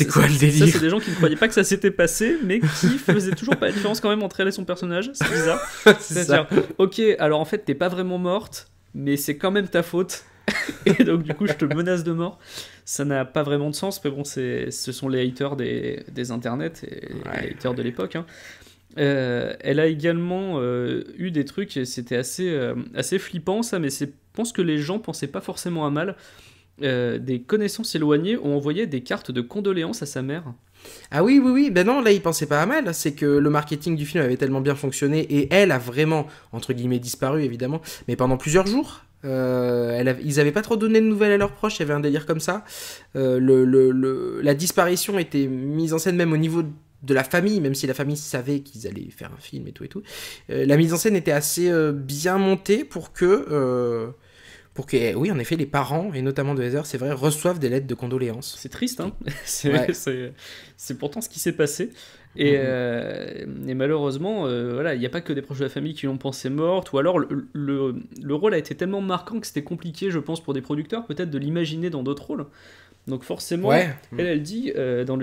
quoi le délire? Ça c'est des gens qui ne croyaient pas que ça s'était passé, mais qui faisaient toujours pas la différence quand même entre elle et son personnage. C'est bizarre. C'est-à-dire, ok, alors en fait t'es pas vraiment morte, mais c'est quand même ta faute. Et donc du coup je te menace de mort. Ça n'a pas vraiment de sens, mais bon, ce sont les haters des internets et les haters de l'époque, hein. Elle a également eu des trucs, et c'était assez flippant ça, mais je pense que les gens pensaient pas forcément à mal. Des connaissances éloignées ont envoyé des cartes de condoléances à sa mère. Ah oui, ben non, là il pensait pas à mal, c'est que le marketing du film avait tellement bien fonctionné, et elle a vraiment, entre guillemets, disparu évidemment, mais pendant plusieurs jours. Ils avaient pas trop donné de nouvelles à leurs proches, il y avait un délire comme ça. La disparition était mise en scène même au niveau de la famille, même si la famille savait qu'ils allaient faire un film et tout et tout. La mise en scène était assez bien montée pour que, oui, en effet, les parents, et notamment de Heather, c'est vrai, reçoivent des lettres de condoléances. C'est triste, hein. Ouais. C'est pourtant ce qui s'est passé. Et malheureusement, voilà, il n'y a pas que des proches de la famille qui l'ont pensé morte, ou alors le rôle a été tellement marquant que c'était compliqué, je pense, pour des producteurs, peut-être de l'imaginer dans d'autres rôles. Donc forcément, Ouais. elle dit,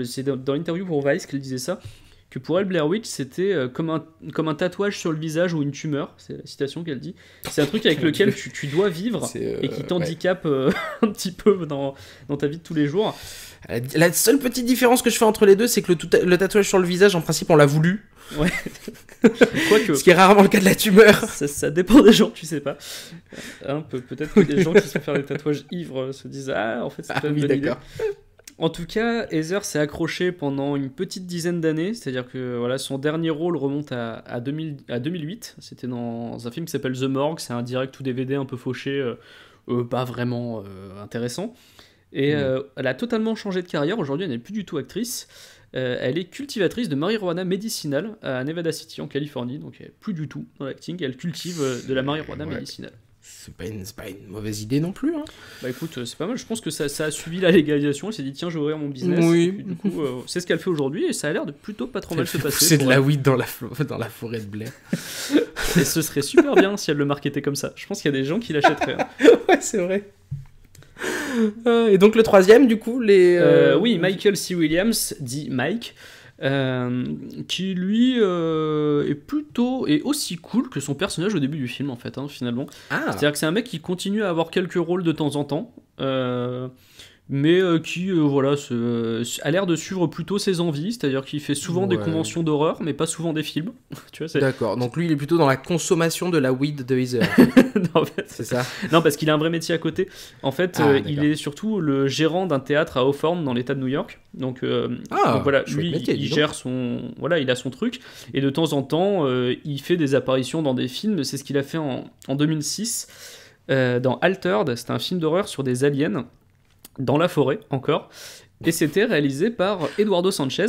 c'est dans l'interview pour Vice qu'elle disait ça, que pour elle, Blair Witch, c'était comme un tatouage sur le visage ou une tumeur, c'est la citation qu'elle dit. C'est un truc avec lequel tu dois vivre et qui t'handicape un petit peu dans ta vie de tous les jours. La seule petite différence que je fais entre les deux, c'est que le tatouage sur le visage, en principe, on l'a voulu. Ouais. Quoique. Ce qui est rarement le cas de la tumeur. Ça dépend des gens, tu sais pas. Peut-être que les gens qui se font faire des tatouages ivres se disent en fait, c'est pas une bonne idée. En tout cas, Heather s'est accrochée pendant une petite dizaine d'années, c'est-à-dire que voilà, son dernier rôle remonte à 2008. C'était dans un film qui s'appelle The Morgue, c'est un direct ou DVD un peu fauché, pas vraiment intéressant. Et elle a totalement changé de carrière. Aujourd'hui, elle n'est plus du tout actrice. Elle est cultivatrice de marijuana médicinale à Nevada City, en Californie. Donc, elle n'est plus du tout dans l'acting. Elle cultive de la marijuana médicinale. C'est pas une mauvaise idée non plus. Hein. Bah écoute, c'est pas mal. Je pense que ça a suivi la légalisation. Elle s'est dit, tiens, je vais ouvrir mon business. Oui. Et puis, du coup, c'est ce qu'elle fait aujourd'hui. Et ça a l'air de plutôt pas trop mal se passer. C'est de la weed dans la forêt de Blair. Et ce serait super bien si elle le marketait comme ça. Je pense qu'il y a des gens qui l'achèteraient. Ouais, c'est vrai. Et donc le troisième, du coup, oui, Michael C. Williams, dit Mike, qui lui est aussi cool que son personnage au début du film, en fait, finalement. C'est-à-dire que c'est un mec qui continue à avoir quelques rôles de temps en temps, mais qui a l'air de suivre plutôt ses envies, c'est-à-dire qu'il fait souvent des conventions d'horreur, mais pas souvent des films. Tu vois, D'accord, donc lui il est plutôt dans la consommation de la weed de Heather. Non, en fait, c'est ça. Non, parce qu'il a un vrai métier à côté. En fait, il est surtout le gérant d'un théâtre à Hawthorne dans l'État de New York. Donc voilà, lui il gère il a son truc, et de temps en temps il fait des apparitions dans des films. C'est ce qu'il a fait en 2006 dans Altered. C'était un film d'horreur sur des aliens dans la forêt encore, et c'était réalisé par Eduardo Sanchez,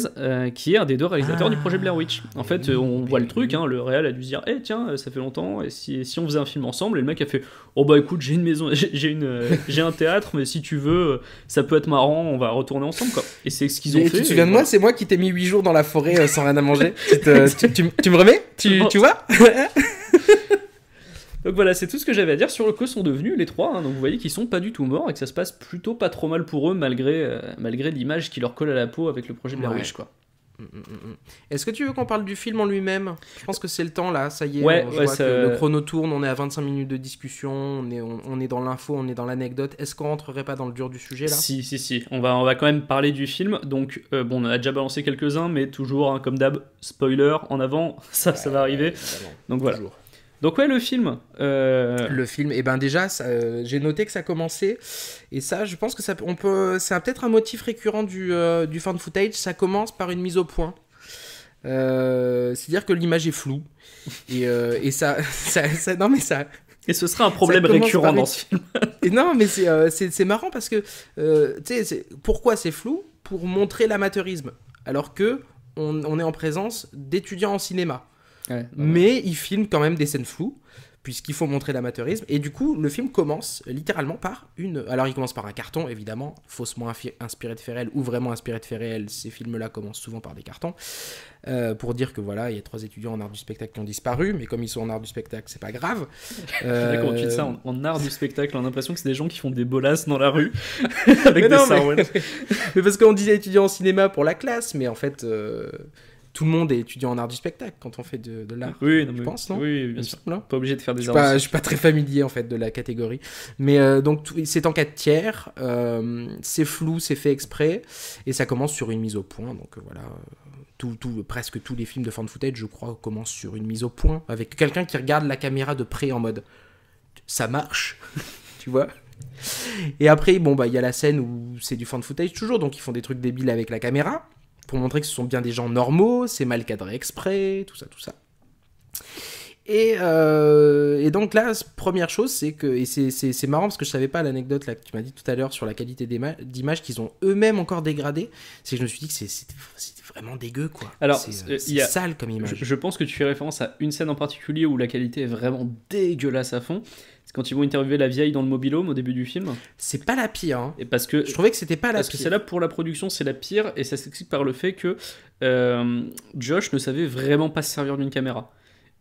qui est un des deux réalisateurs du projet Blair Witch. En fait, on voit le truc, le réal a dû se dire tiens, ça fait longtemps, et si on faisait un film ensemble, et le mec a fait oh bah écoute, j'ai une maison, j'ai un théâtre, mais si tu veux, ça peut être marrant, on va retourner ensemble, quoi. Et c'est ce qu'ils ont fait. Tu te souviens de moi, c'est moi qui t'ai mis 8 jours dans la forêt sans rien à manger. Tu me remets, tu vois. Donc voilà, c'est tout ce que j'avais à dire sur le que sont devenus les trois. Donc vous voyez qu'ils sont pas du tout morts et que ça se passe plutôt pas trop mal pour eux, malgré l'image qui leur colle à la peau avec le projet Blair Witch, quoi. Est-ce que tu veux qu'on parle du film en lui-même ? Je pense que c'est le temps là, ça y est. Que le chrono tourne, on est à 25 minutes de discussion, on est dans l'info, on est dans l'anecdote. Est-ce qu'on rentrerait pas dans le dur du sujet là ? Si. On va quand même parler du film. Donc on a déjà balancé quelques-uns, mais toujours comme d'hab, spoiler en avant, ça va arriver. Donc voilà. Toujours. Donc le film. Le film, et ben déjà, j'ai noté que ça commençait, et ça, je pense que c'est peut-être un motif récurrent du fan footage. Ça commence par une mise au point. C'est-à-dire que l'image est floue, et ça, non mais ça. Et ce sera un problème récurrent dans ce film. Et non, mais c'est marrant parce que tu sais, pourquoi c'est flou ? Pour montrer l'amateurisme, alors que on est en présence d'étudiants en cinéma. Mais il filme quand même des scènes floues, puisqu'il faut montrer l'amateurisme, et du coup le film commence littéralement par alors il commence par un carton, évidemment, faussement inspiré de faits réels ou vraiment inspiré de faits réels. Ces films-là commencent souvent par des cartons, pour dire que voilà, il y a 3 étudiants en art du spectacle qui ont disparu, mais comme ils sont en art du spectacle, c'est pas grave. Comment tu dis ça, en art du spectacle, on a l'impression que c'est des gens qui font des bolasses dans la rue, avec des sarouels. Mais parce qu'on disait étudiants en cinéma pour la classe, mais en fait... tout le monde est étudiant en art du spectacle quand on fait de l'art. Oui, je pense, non ? Oui, bien sûr. Non, pas obligé de faire des arts. Je suis pas très familier en fait de la catégorie. Mais donc c'est en 4 tiers, c'est flou, c'est fait exprès, et ça commence sur une mise au point. Donc voilà, presque tous les films de fan footage, je crois, commencent sur une mise au point avec quelqu'un qui regarde la caméra de près en mode ça marche, tu vois. Et après, il y a la scène où c'est du fan footage toujours, donc ils font des trucs débiles avec la caméra, pour montrer que ce sont bien des gens normaux, c'est mal cadré exprès, tout ça. Et donc là, première chose, c'est que, et c'est marrant parce que je savais pas l'anecdote là que tu m'as dit tout à l'heure sur la qualité d'image qu'ils ont eux-mêmes encore dégradé, c'est que je me suis dit que c'était vraiment dégueu quoi. Alors, c'est sale comme image. Je pense que tu fais référence à une scène en particulier où la qualité est vraiment dégueulasse à fond. C'est quand ils vont interviewer la vieille dans le mobil-home au début du film. C'est pas la pire. Hein. Et parce que je trouvais que c'était pas la parce pire. que c'est là pour la production, c'est la pire, et ça s'explique par le fait que Josh ne savait vraiment pas se servir d'une caméra.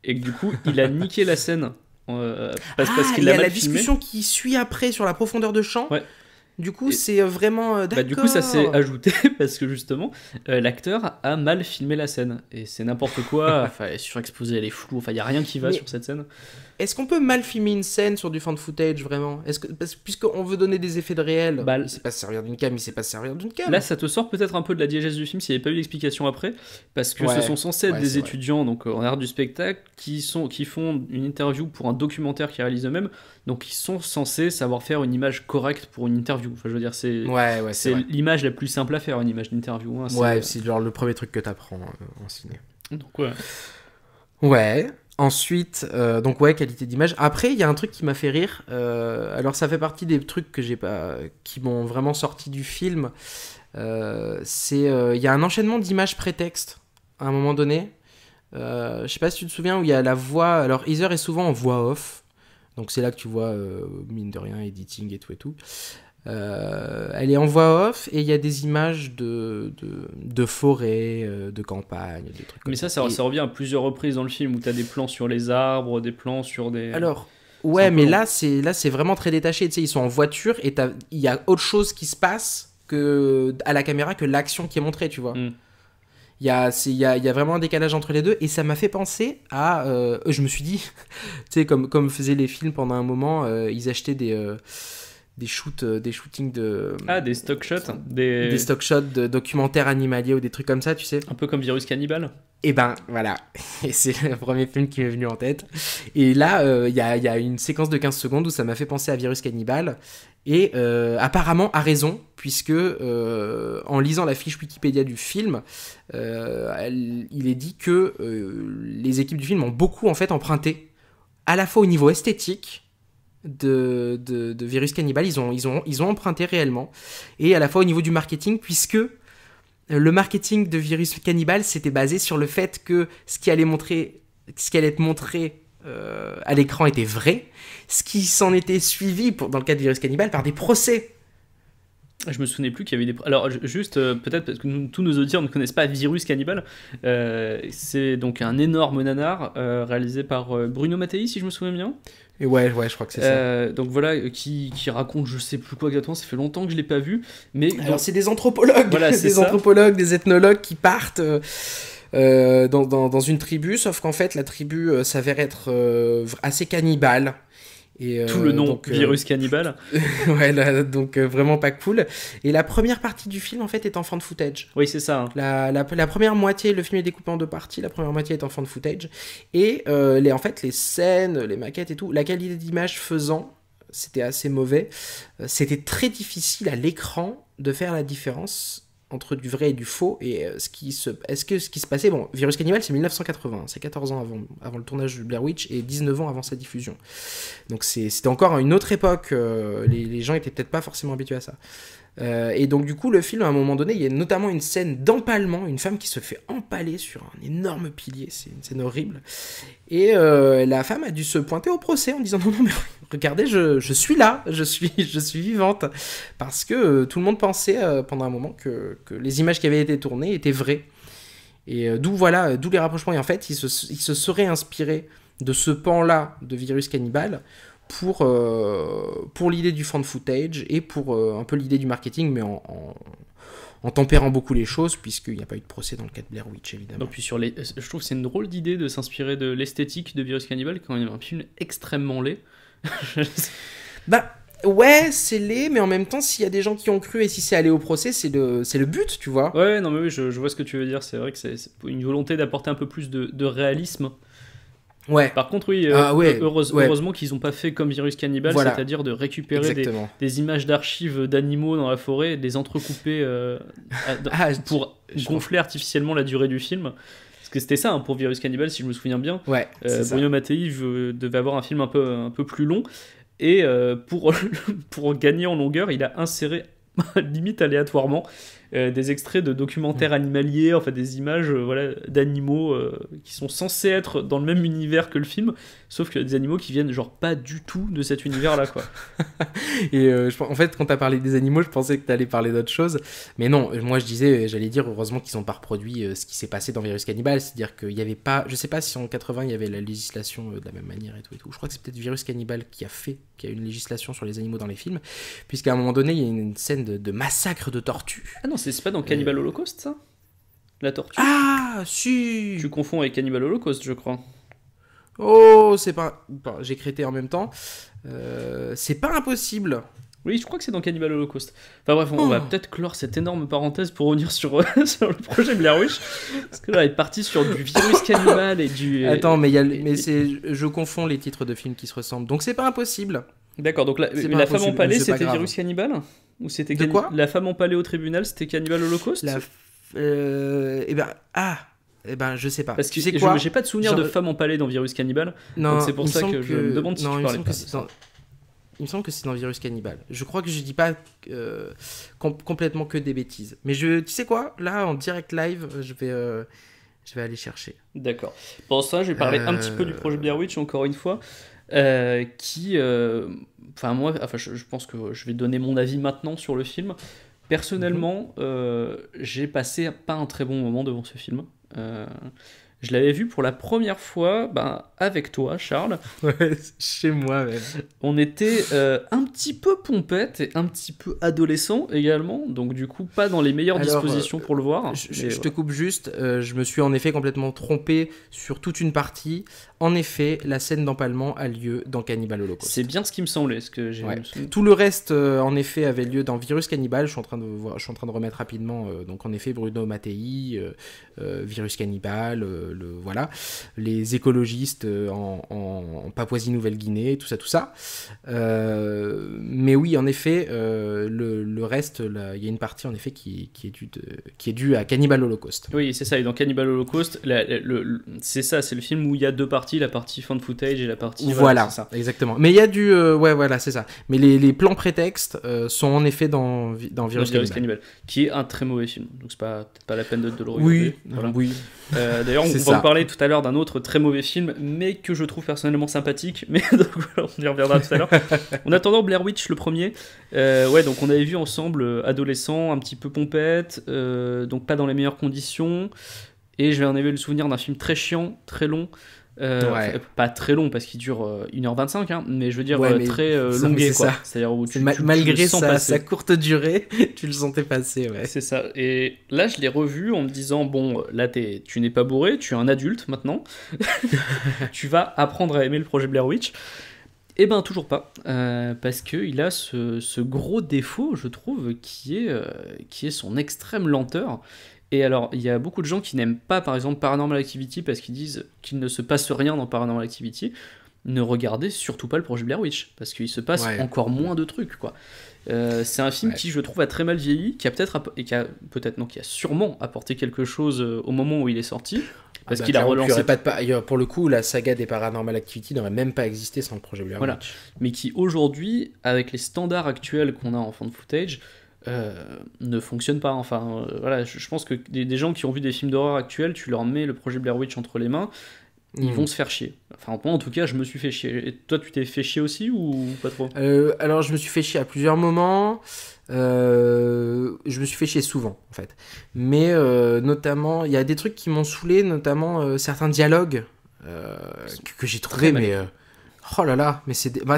Et que du coup, il a niqué la scène parce qu'il l'a mal filmé. La discussion qui suit après sur la profondeur de champ. Ouais. Du coup, c'est vraiment d'accord. Du coup, ça s'est ajouté parce que justement, l'acteur a mal filmé la scène. Et c'est n'importe quoi. Enfin, elle est surexposée, elle est floue. Enfin, il n'y a rien qui va sur cette scène. Est-ce qu'on peut mal filmer une scène sur du fan footage, vraiment ? Puisqu'on veut donner des effets de réel, il sait pas se servir d'une cam, il sait pas se servir d'une cam. Là, ça te sort peut-être un peu de la diégèse du film s'il n'y avait pas eu l'explication après. Parce que ce sont censés être des étudiants donc, en art du spectacle qui font une interview pour un documentaire qu'ils réalisent eux-mêmes. Donc, ils sont censés savoir faire une image correcte pour une interview. Enfin, je veux dire, c'est l'image la plus simple à faire, une image d'interview. Hein, c'est genre le premier truc que t'apprends en ciné. Donc, ouais. Ouais. Ensuite, qualité d'image. Après, il y a un truc qui m'a fait rire. Alors, ça fait partie des trucs qui m'ont vraiment sorti du film. Il y a un enchaînement d'images prétextes à un moment donné. Je sais pas si tu te souviens où il y a la voix. Alors, Heather est souvent en voix off. Donc, c'est là que tu vois, mine de rien, editing et tout et tout. Elle est en voix off et il y a des images de forêt, de campagne, des trucs comme ça. Mais ça revient à plusieurs reprises dans le film où tu as des plans sur les arbres, des plans sur des... Alors, ouais, mais là c'est vraiment très détaché. Tu sais, ils sont en voiture et il y a autre chose qui se passe à la caméra que l'action qui est montrée, tu vois. Il y a vraiment un décalage entre les deux et ça m'a fait penser à... je me suis dit, tu sais, comme faisaient les films pendant un moment, ils achetaient des shootings de... des stock shots des stock shots de documentaires animaliers ou des trucs comme ça, tu sais. Un peu comme Virus Cannibal. Et ben, voilà. Et c'est le premier film qui m'est venu en tête. Et là, il y a une séquence de 15 secondes où ça m'a fait penser à Virus Cannibal. Et apparemment, a raison, puisque en lisant la fiche Wikipédia du film, il est dit que les équipes du film ont beaucoup, en fait, emprunté, à la fois au niveau esthétique, de Virus Cannibal, ils ont emprunté réellement, et à la fois au niveau du marketing, puisque le marketing de Virus Cannibal s'était basé sur le fait que ce qui allait être montré à l'écran était vrai, ce qui s'en était suivi dans le cas de Virus Cannibal par des procès. Je me souvenais plus qu'il y avait des... Alors, juste, peut-être parce que tous nos auditeurs ne connaissent pas Virus Cannibal, c'est donc un énorme nanar réalisé par Bruno Mattei, si je me souviens bien. Et ouais, je crois que c'est ça. Donc voilà, qui raconte je sais plus quoi exactement, ça fait longtemps que je l'ai pas vu. Mais alors, c'est des anthropologues, voilà, anthropologues, des ethnologues qui partent... dans une tribu, sauf qu'en fait la tribu s'avère être assez cannibale. Et, tout le nom, Virus Cannibal. Ouais, là, donc vraiment pas cool. Et la première partie du film en fait est en fan footage. Oui, c'est ça. Hein. La première moitié, le film est découpé en deux parties, la première moitié est en fan footage. Et les scènes, les maquettes et tout, la qualité d'image faisant, c'était assez mauvais. C'était très difficile à l'écran de faire la différence entre du vrai et du faux, et ce qui se passait... Bon, Virus Cannibal, c'est 1980, c'est 14 ans avant le tournage de Blair Witch, et 19 ans avant sa diffusion. Donc c'était encore une autre époque, les gens étaient peut-être pas forcément habitués à ça. Et donc du coup, le film, à un moment donné, il y a notamment une scène d'empalement, une femme qui se fait empaler sur un énorme pilier, c'est une scène horrible. Et la femme a dû se pointer au procès en disant non mais regardez, je suis là, je suis vivante, parce que tout le monde pensait pendant un moment que les images qui avaient été tournées étaient vraies. Et d'où les rapprochements. Et en fait, il se serait inspiré de ce pan-là de Virus Cannibal pour l'idée du fan footage et pour un peu l'idée du marketing, mais en tempérant beaucoup les choses, puisqu'il n'y a pas eu de procès dans le cas de Blair Witch, évidemment. Donc, puis je trouve que c'est une drôle d'idée de s'inspirer de l'esthétique de Virus Cannibal quand il y a un film extrêmement laid. Bah ouais, c'est laid, mais en même temps, s'il y a des gens qui ont cru et si c'est allé au procès, c'est le but, tu vois. Ouais, non mais oui, je vois ce que tu veux dire. C'est vrai que c'est une volonté d'apporter un peu plus de réalisme. Ouais. Par contre, oui, heureusement qu'ils n'ont pas fait comme Virus Cannibal, voilà. C'est-à-dire de récupérer des images d'archives d'animaux dans la forêt et de les entrecouper pour gonfler artificiellement la durée du film. Parce que c'était ça pour Virus Cannibal, si je me souviens bien. Ouais, c'est ça. Bruno Mattei devait avoir un film un peu plus long. Et pour gagner en longueur, il a inséré, limite aléatoirement, des extraits de documentaires animaliers, enfin des images voilà, d'animaux qui sont censés être dans le même univers que le film, sauf que des animaux qui viennent genre pas du tout de cet univers-là, quoi. Et en fait, quand t'as parlé des animaux, je pensais que t'allais parler d'autre chose. Mais non, moi j'allais dire, heureusement qu'ils ont pas reproduit ce qui s'est passé dans Virus Cannibal. C'est-à-dire qu'il y avait pas, je sais pas si en 80 il y avait la législation de la même manière et tout et tout. Je crois que c'est peut-être Virus Cannibal qui a une législation sur les animaux dans les films, puisqu'à un moment donné, il y a une scène de massacre de tortues. Ah non, c'est pas dans Cannibal Holocaust, ça? La tortue? Ah, si. Tu confonds avec Cannibal Holocaust, je crois. Oh, c'est pas... J'ai crété en même temps. C'est pas impossible. Oui, je crois que c'est dans Cannibal Holocaust. Enfin bref, on va peut-être clore cette énorme parenthèse pour revenir sur, sur le projet Blair Witch. Parce que là, elle est partie sur du virus cannibale et du... Attends, je confonds les titres de films qui se ressemblent. Donc c'est pas impossible. D'accord, donc la femme empalée, c'était virus cannibale? Ou c'était quoi? La femme empalée au tribunal, c'était Cannibal Holocaust? Je sais pas. Parce que tu sais quoi, j'ai pas de souvenir de femme empalée dans Virus Cannibal. Non, donc c'est pour ça que je me demande si tu parlais pas de ça. Il me semble que c'est dans Virus Cannibal. Je crois que je dis pas complètement que des bêtises. Mais tu sais quoi, là en direct live, je vais aller chercher. D'accord. Pour ça, je vais parler un petit peu du projet Blair Witch encore une fois, qui, je pense que je vais donner mon avis maintenant sur le film. Personnellement, j'ai passé pas un très bon moment devant ce film. Je l'avais vu pour la première fois avec toi, Charles. Ouais, chez moi même. On était un petit peu pompette et un petit peu adolescent également, donc du coup pas dans les meilleures dispositions pour le voir. Je te coupe juste, je me suis en effet complètement trompé sur toute une partie. En effet, la scène d'empalement a lieu dans Cannibal Holocaust. C'est bien ce qui me semblait, Tout le reste, en effet, avait lieu dans Virus Cannibal. Je suis en train de remettre rapidement. Donc en effet, Bruno Mattei, Virus Cannibal, voilà, les écologistes en Papouasie-Nouvelle-Guinée, tout ça. Mais oui, en effet, le reste, il y a une partie en effet qui est due à Cannibal Holocaust. Oui, c'est ça. Et dans Cannibal Holocaust, c'est ça, c'est le film où il y a deux parties, la partie fan footage et la partie... Voilà, c'est ça. Exactement. Mais il y a du... voilà, c'est ça. Mais les plans prétextes sont en effet dans Virus Cannibal. Qui est un très mauvais film. Donc c'est peut-être pas la peine de le regarder. Oui, voilà. Oui. D'ailleurs, on va vous parler tout à l'heure d'un autre très mauvais film, mais que je trouve personnellement sympathique. Mais donc, on y reviendra tout à l'heure. En attendant, Blair Witch, le premier. Donc on avait vu ensemble, adolescent, un petit peu pompette, donc pas dans les meilleures conditions. Et j'en avais le souvenir d'un film très chiant, très long. Pas très long parce qu'il dure 1h25, hein, mais je veux dire très longué, quoi. C'est-à-dire où malgré sa courte durée, tu le sentais passer, ouais. C'est ça. Et là, je l'ai revu en me disant, bon, là, tu n'es pas bourré, tu es un adulte maintenant. Tu vas apprendre à aimer le projet Blair Witch. Eh ben, toujours pas. Parce qu'il a ce gros défaut, je trouve, qui est son extrême lenteur. Et alors, il y a beaucoup de gens qui n'aiment pas, par exemple, Paranormal Activity parce qu'ils disent qu'il ne se passe rien dans Paranormal Activity. Ne regardez surtout pas le projet Blair Witch, parce qu'il se passe encore moins de trucs, quoi. C'est un film qui, je trouve, a très mal vieilli, qui a sûrement apporté quelque chose au moment où il est sorti, parce qu'il a relancé... Pour le coup, la saga des Paranormal Activity n'aurait même pas existé sans le projet Blair Witch. Mais qui, aujourd'hui, avec les standards actuels qu'on a en fan footage... ne fonctionne pas. Enfin, voilà, je pense que des gens qui ont vu des films d'horreur actuels, tu leur mets le projet Blair Witch entre les mains, ils vont se faire chier. Enfin, moi, en tout cas, je me suis fait chier. Et toi, tu t'es fait chier aussi ou pas trop? Alors, je me suis fait chier à plusieurs moments. Je me suis fait chier souvent, en fait. Mais notamment, il y a des trucs qui m'ont saoulé, notamment certains dialogues que j'ai trouvé, mais oh là là, mais c'est pas.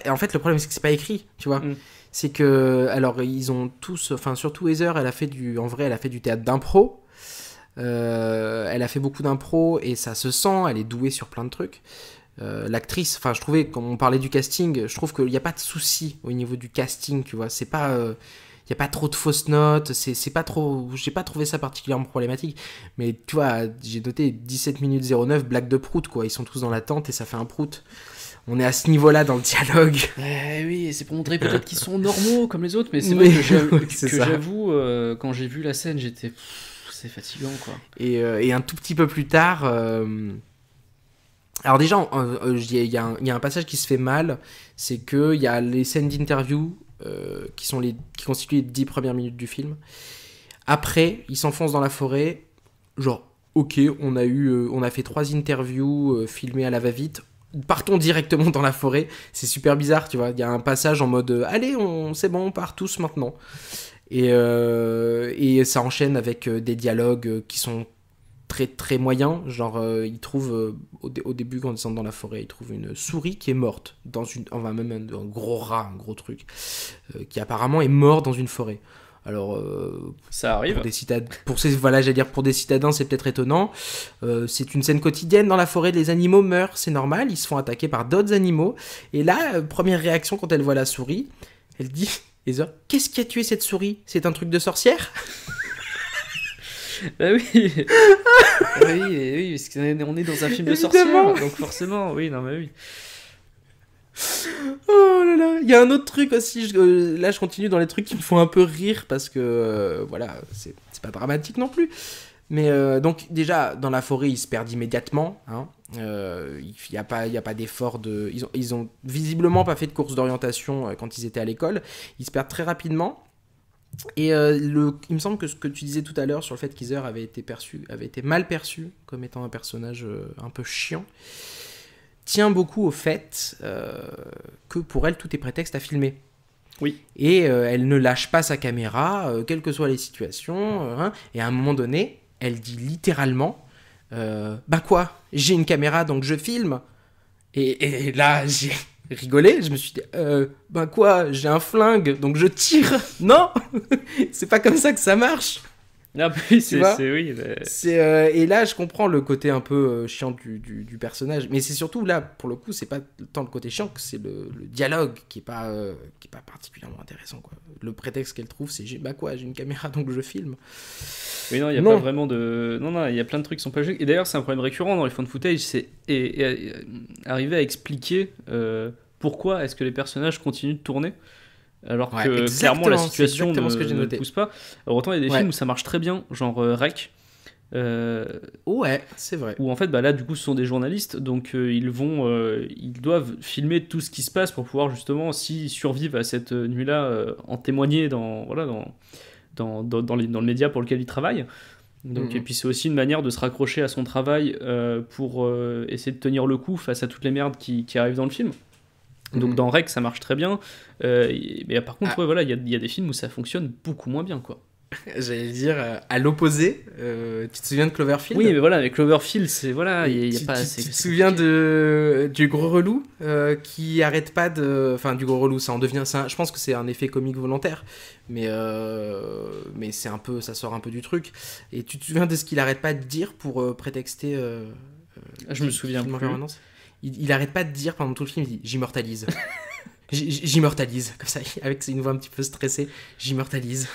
En fait, le problème c'est que c'est pas écrit, tu vois. C'est que, alors, ils ont tous, enfin, surtout Heather, elle a fait du théâtre d'impro. Elle a fait beaucoup d'impro et ça se sent, elle est douée sur plein de trucs. L'actrice, enfin, je trouvais, quand on parlait du casting, je trouve qu'il n'y a pas de souci au niveau du casting, tu vois. C'est pas. Il n'y a pas trop de fausses notes, c'est pas trop. J'ai pas trouvé ça particulièrement problématique. Mais tu vois, j'ai noté 17 minutes 09, blague de prout, quoi. Ils sont tous dans la tente et ça fait un prout. On est à ce niveau-là dans le dialogue. Oui, c'est pour montrer peut-être qu'ils sont normaux comme les autres, mais c'est vrai que j'avoue, quand j'ai vu la scène, j'étais... c'est fatigant, quoi. Et un tout petit peu plus tard... Alors déjà, il y a un passage qui se fait mal, c'est qu'il y a les scènes d'interview qui constituent les 10 premières minutes du film. Après, il s'enfonce dans la forêt, genre, ok, on a fait 3 interviews filmées à la va-vite, partons directement dans la forêt, c'est super bizarre, tu vois, il y a un passage en mode, allez, c'est bon, on part tous maintenant. Et ça enchaîne avec des dialogues qui sont très très moyens, genre il trouve au début quand ils sont dans la forêt, il trouve une souris qui est morte même un gros rat, un gros truc qui apparemment est mort dans une forêt. Alors ça arrive pour des citadins c'est peut-être étonnant, c'est une scène quotidienne dans la forêt, les animaux meurent, c'est normal, ils se font attaquer par d'autres animaux, et là première réaction quand elle voit la souris, elle dit Heather, qu'est-ce qui a tué cette souris? C'est un truc de sorcière? Bah oui. Oui, parce qu'on est dans un film de sorcière, donc forcément, oui, non mais oui. Oh là là, il y a un autre truc aussi, là je continue dans les trucs qui me font un peu rire, parce que, voilà, c'est pas dramatique non plus. Mais donc déjà, dans la forêt, ils se perdent immédiatement, hein. Il n'y a pas d'effort de... Ils ont visiblement pas fait de course d'orientation quand ils étaient à l'école, ils se perdent très rapidement. Et il me semble que ce que tu disais tout à l'heure sur le fait qu'Heather avait été mal perçu comme étant un personnage un peu chiant, tient beaucoup au fait que pour elle tout est prétexte à filmer. Oui. Et elle ne lâche pas sa caméra, quelles que soient les situations, hein, et à un moment donné, elle dit littéralement bah quoi, j'ai une caméra donc je filme. Et là j'ai rigolé, je me suis dit ben quoi, j'ai un flingue donc je tire. Non. C'est pas comme ça que ça marche. Ah oui, oui, mais... et là je comprends le côté un peu chiant du personnage, mais c'est surtout là pour le coup c'est pas tant le côté chiant que c'est le dialogue qui est pas particulièrement intéressant, quoi. Le prétexte qu'elle trouve c'est bah quoi, j'ai une caméra donc je filme. Oui, non, il y a pas vraiment de... Non, il y a plein de trucs qui sont pas logiques. Et d'ailleurs, c'est un problème récurrent dans les found footage, c'est arriver à expliquer pourquoi est-ce que les personnages continuent de tourner, alors que clairement la situation ne pousse pas. Alors, autant il y a des films où ça marche très bien, genre Rec. Ouais, c'est vrai. Où en fait, bah là, du coup, ce sont des journalistes, donc ils doivent filmer tout ce qui se passe pour pouvoir justement, s'ils survivent à cette nuit-là, en témoigner dans le média pour lequel il travaille. Donc, et puis c'est aussi une manière de se raccrocher à son travail pour essayer de tenir le coup face à toutes les merdes qui arrivent dans le film. Donc dans Rec ça marche très bien, mais par contre voilà, il y a des films où ça fonctionne beaucoup moins bien, quoi. J'allais dire à l'opposé, tu te souviens de Cloverfield? Oui, mais voilà, avec Cloverfield, c'est voilà, il y a pas assez. Tu te souviens du gros relou qui arrête pas de, enfin du gros relou, ça en devient, je pense que c'est un effet comique volontaire, mais c'est un peu, ça sort un peu du truc. Et tu te souviens de ce qu'il arrête pas de dire pour prétexter je me souviens plus. Il arrête pas de dire pendant tout le film, il dit j'immortalise. J'immortalise, comme ça, avec une voix un petit peu stressée, j'immortalise.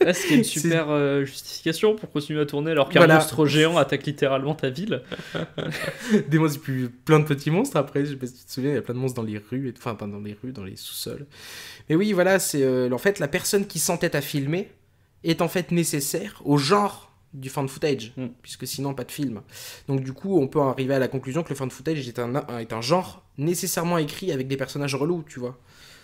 Là, c'est une super justification pour continuer à tourner alors qu'un monstre géant attaque littéralement ta ville. Des monstres, puis plein de petits monstres après, je sais pas si tu te souviens, il y a plein de monstres dans les rues, enfin pas dans les rues, dans les sous-sols. Mais oui, voilà, c'est en fait la personne qui s'entête à filmer est en fait nécessaire au genre du found footage, puisque sinon pas de film. Donc du coup, on peut arriver à la conclusion que le found footage est un genre nécessairement écrit avec des personnages relous, tu vois.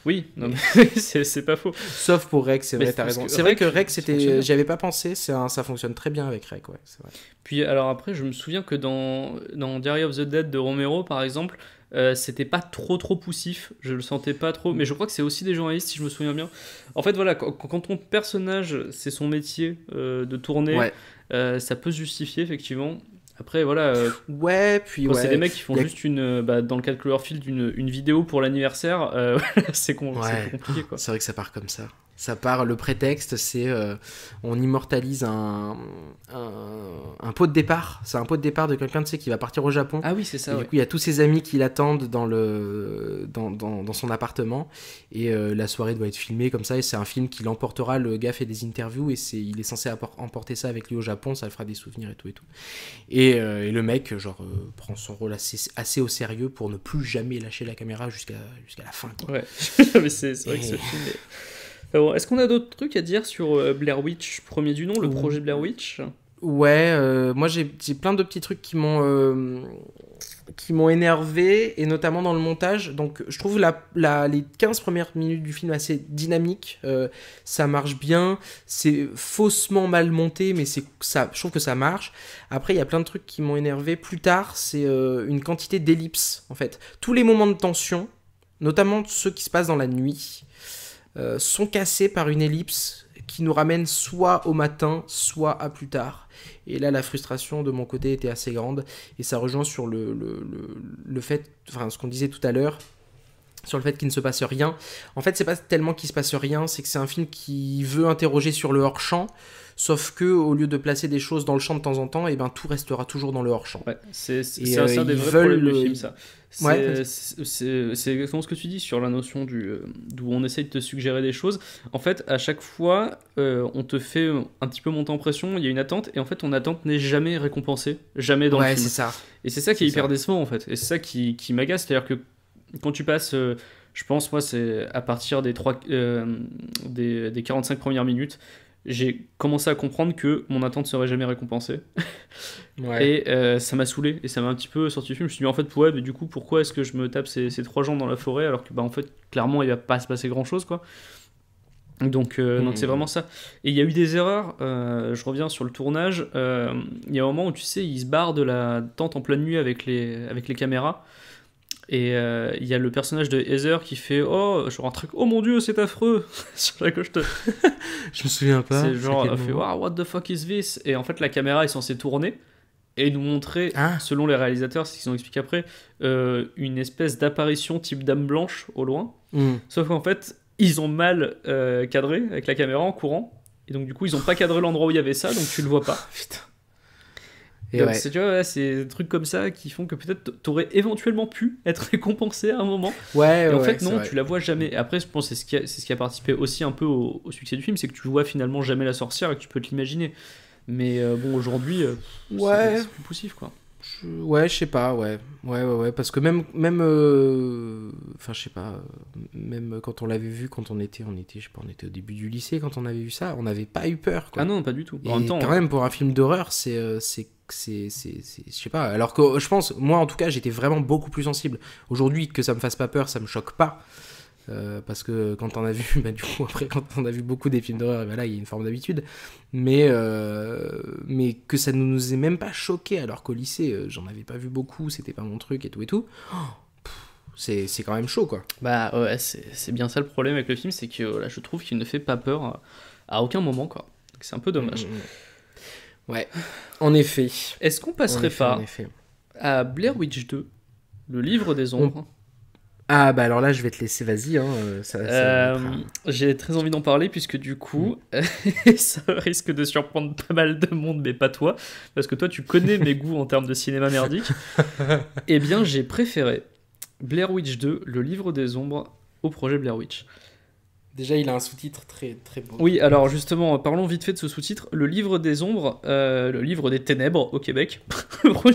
Oui, non, mais c'est pas faux. Sauf pour Rec, c'est vrai, t'as raison. C'est vrai que Rec, j'y avais pas pensé, ça fonctionne très bien avec Rec, ouais, c'est vrai. Puis alors après, je me souviens que dans Diary of the Dead de Romero, par exemple, c'était pas trop poussif, je le sentais pas trop, mais je crois que c'est aussi des journalistes, si je me souviens bien. En fait, voilà, quand ton personnage, c'est son métier de tourner, ça peut se justifier, effectivement. Après, voilà. C'est des mecs qui font juste dans le cas de Cloverfield, une vidéo pour l'anniversaire, c'est compliqué, quoi. C'est vrai que ça part comme ça. Ça part, le prétexte, c'est on immortalise un pot de départ. C'est un pot de départ de quelqu'un, tu sais, qui va partir au Japon. Ah oui, c'est ça. Et du coup, il y a tous ses amis qui l'attendent dans son appartement. Et la soirée doit être filmée comme ça. Et c'est un film qui l'emportera. Le gars fait des interviews et il est censé emporter ça avec lui au Japon. Ça le fera des souvenirs et tout. Et le mec, prend son rôle assez au sérieux pour ne plus jamais lâcher la caméra jusqu'à la fin, quoi. Ouais, mais c'est vrai que ce film Alors, est-ce qu'on a d'autres trucs à dire sur Blair Witch, premier du nom, le projet Blair Witch? Ouais, moi j'ai plein de petits trucs qui m'ont énervé, et notamment dans le montage. Donc je trouve les 15 premières minutes du film assez dynamiques, ça marche bien, c'est faussement mal monté, mais je trouve que ça marche. Après, il y a plein de trucs qui m'ont énervé. Plus tard, c'est une quantité d'ellipses, en fait. Tous les moments de tension, notamment ceux qui se passent dans la nuit, sont cassés par une ellipse qui nous ramène soit au matin, soit à plus tard. Et là, la frustration de mon côté était assez grande, et ça rejoint sur le fait, enfin ce qu'on disait tout à l'heure, sur le fait qu'il ne se passe rien. En fait, c'est pas tellement qu'il se passe rien, c'est que c'est un film qui veut interroger sur le hors-champ, sauf que au lieu de placer des choses dans le champ de temps en temps, et ben tout restera toujours dans le hors-champ. Ouais, c'est un des vrais problèmes du film, ça. C'est exactement ce que tu dis sur la notion d'où on essaye de te suggérer des choses. En fait, à chaque fois, on te fait un petit peu monter en pression, il y a une attente, et en fait, ton attente n'est jamais récompensée, jamais dans le film. Ouais, c'est ça. Et c'est ça qui est hyper décevant, en fait. Et c'est ça qui m'agace, c'est-à-dire que quand tu passes, je pense, moi, c'est à partir des 45 premières minutes, j'ai commencé à comprendre que mon attente serait jamais récompensée. Ouais. Et ça m'a saoulé, et ça m'a un petit peu sorti du film. Je me suis dit, en fait, ouais, mais du coup, pourquoi est-ce que je me tape ces 3 gens dans la forêt alors que, bah, en fait, clairement, il va pas se passer grand-chose, quoi. Donc c'est vraiment ça. Et il y a eu des erreurs, je reviens sur le tournage. Il y a un moment où, tu sais, ils se barrent de la tente en pleine nuit avec les caméras. Et il y a le personnage de Heather qui fait genre un truc, oh mon dieu, c'est affreux sur la gauche. Je me souviens pas. C'est genre, elle fait, wow, what the fuck is this? Et en fait, la caméra est censée tourner et nous montrer, selon les réalisateurs, c'est ce qu'ils ont expliqué après, une espèce d'apparition type Dame Blanche au loin. Sauf qu'en fait, ils ont mal cadré avec la caméra en courant. Et donc, du coup, ils ont pas cadré l'endroit où il y avait ça, donc tu le vois pas. Putain. Et donc, tu vois, c'est des trucs comme ça qui font que peut-être t'aurais éventuellement pu être récompensé à un moment. Ouais, et en fait, non, tu la vois jamais. Et après, je pense que c'est ce qui a participé aussi un peu au succès du film, c'est que tu vois finalement jamais la sorcière et que tu peux te l'imaginer. Mais bon, aujourd'hui, c'est plus poussif, quoi. Ouais, je sais pas, ouais, parce que même, enfin, je sais pas, même quand on l'avait vu, quand on était, je sais pas, on était au début du lycée, quand on avait vu ça, on n'avait pas eu peur, quoi. Ah non, pas du tout. Et en même temps, quand même, pour un film d'horreur, je sais pas, alors que je pense, moi en tout cas, j'étais vraiment beaucoup plus sensible. Aujourd'hui, que ça me fasse pas peur, ça me choque pas. Parce que quand on a vu, bah, du coup, après, quand on a vu beaucoup des films d'horreur, bah, là, il y a une forme d'habitude. Mais que ça ne nous ait même pas choqué, alors qu'au lycée, j'en avais pas vu beaucoup, c'était pas mon truc et tout et tout. C'est quand même chaud, quoi. Bah ouais, c'est bien ça le problème avec le film, c'est que là, je trouve qu'il ne fait pas peur à aucun moment, quoi. Donc, c'est un peu dommage. Ouais, en effet. Est-ce qu'on passerait pas à Blair Witch 2, le livre des ombres? Ah bah alors là je vais te laisser, vas-y. J'ai très envie d'en parler puisque du coup ça risque de surprendre pas mal de monde, mais pas toi, parce que toi tu connais mes goûts en termes de cinéma merdique. Eh bien j'ai préféré Blair Witch 2, le livre des ombres, au projet Blair Witch. Déjà, il a un sous-titre très, très beau. Oui, alors justement, parlons vite fait de ce sous-titre. Le livre des ombres, le livre des ténèbres au Québec. Pourquoi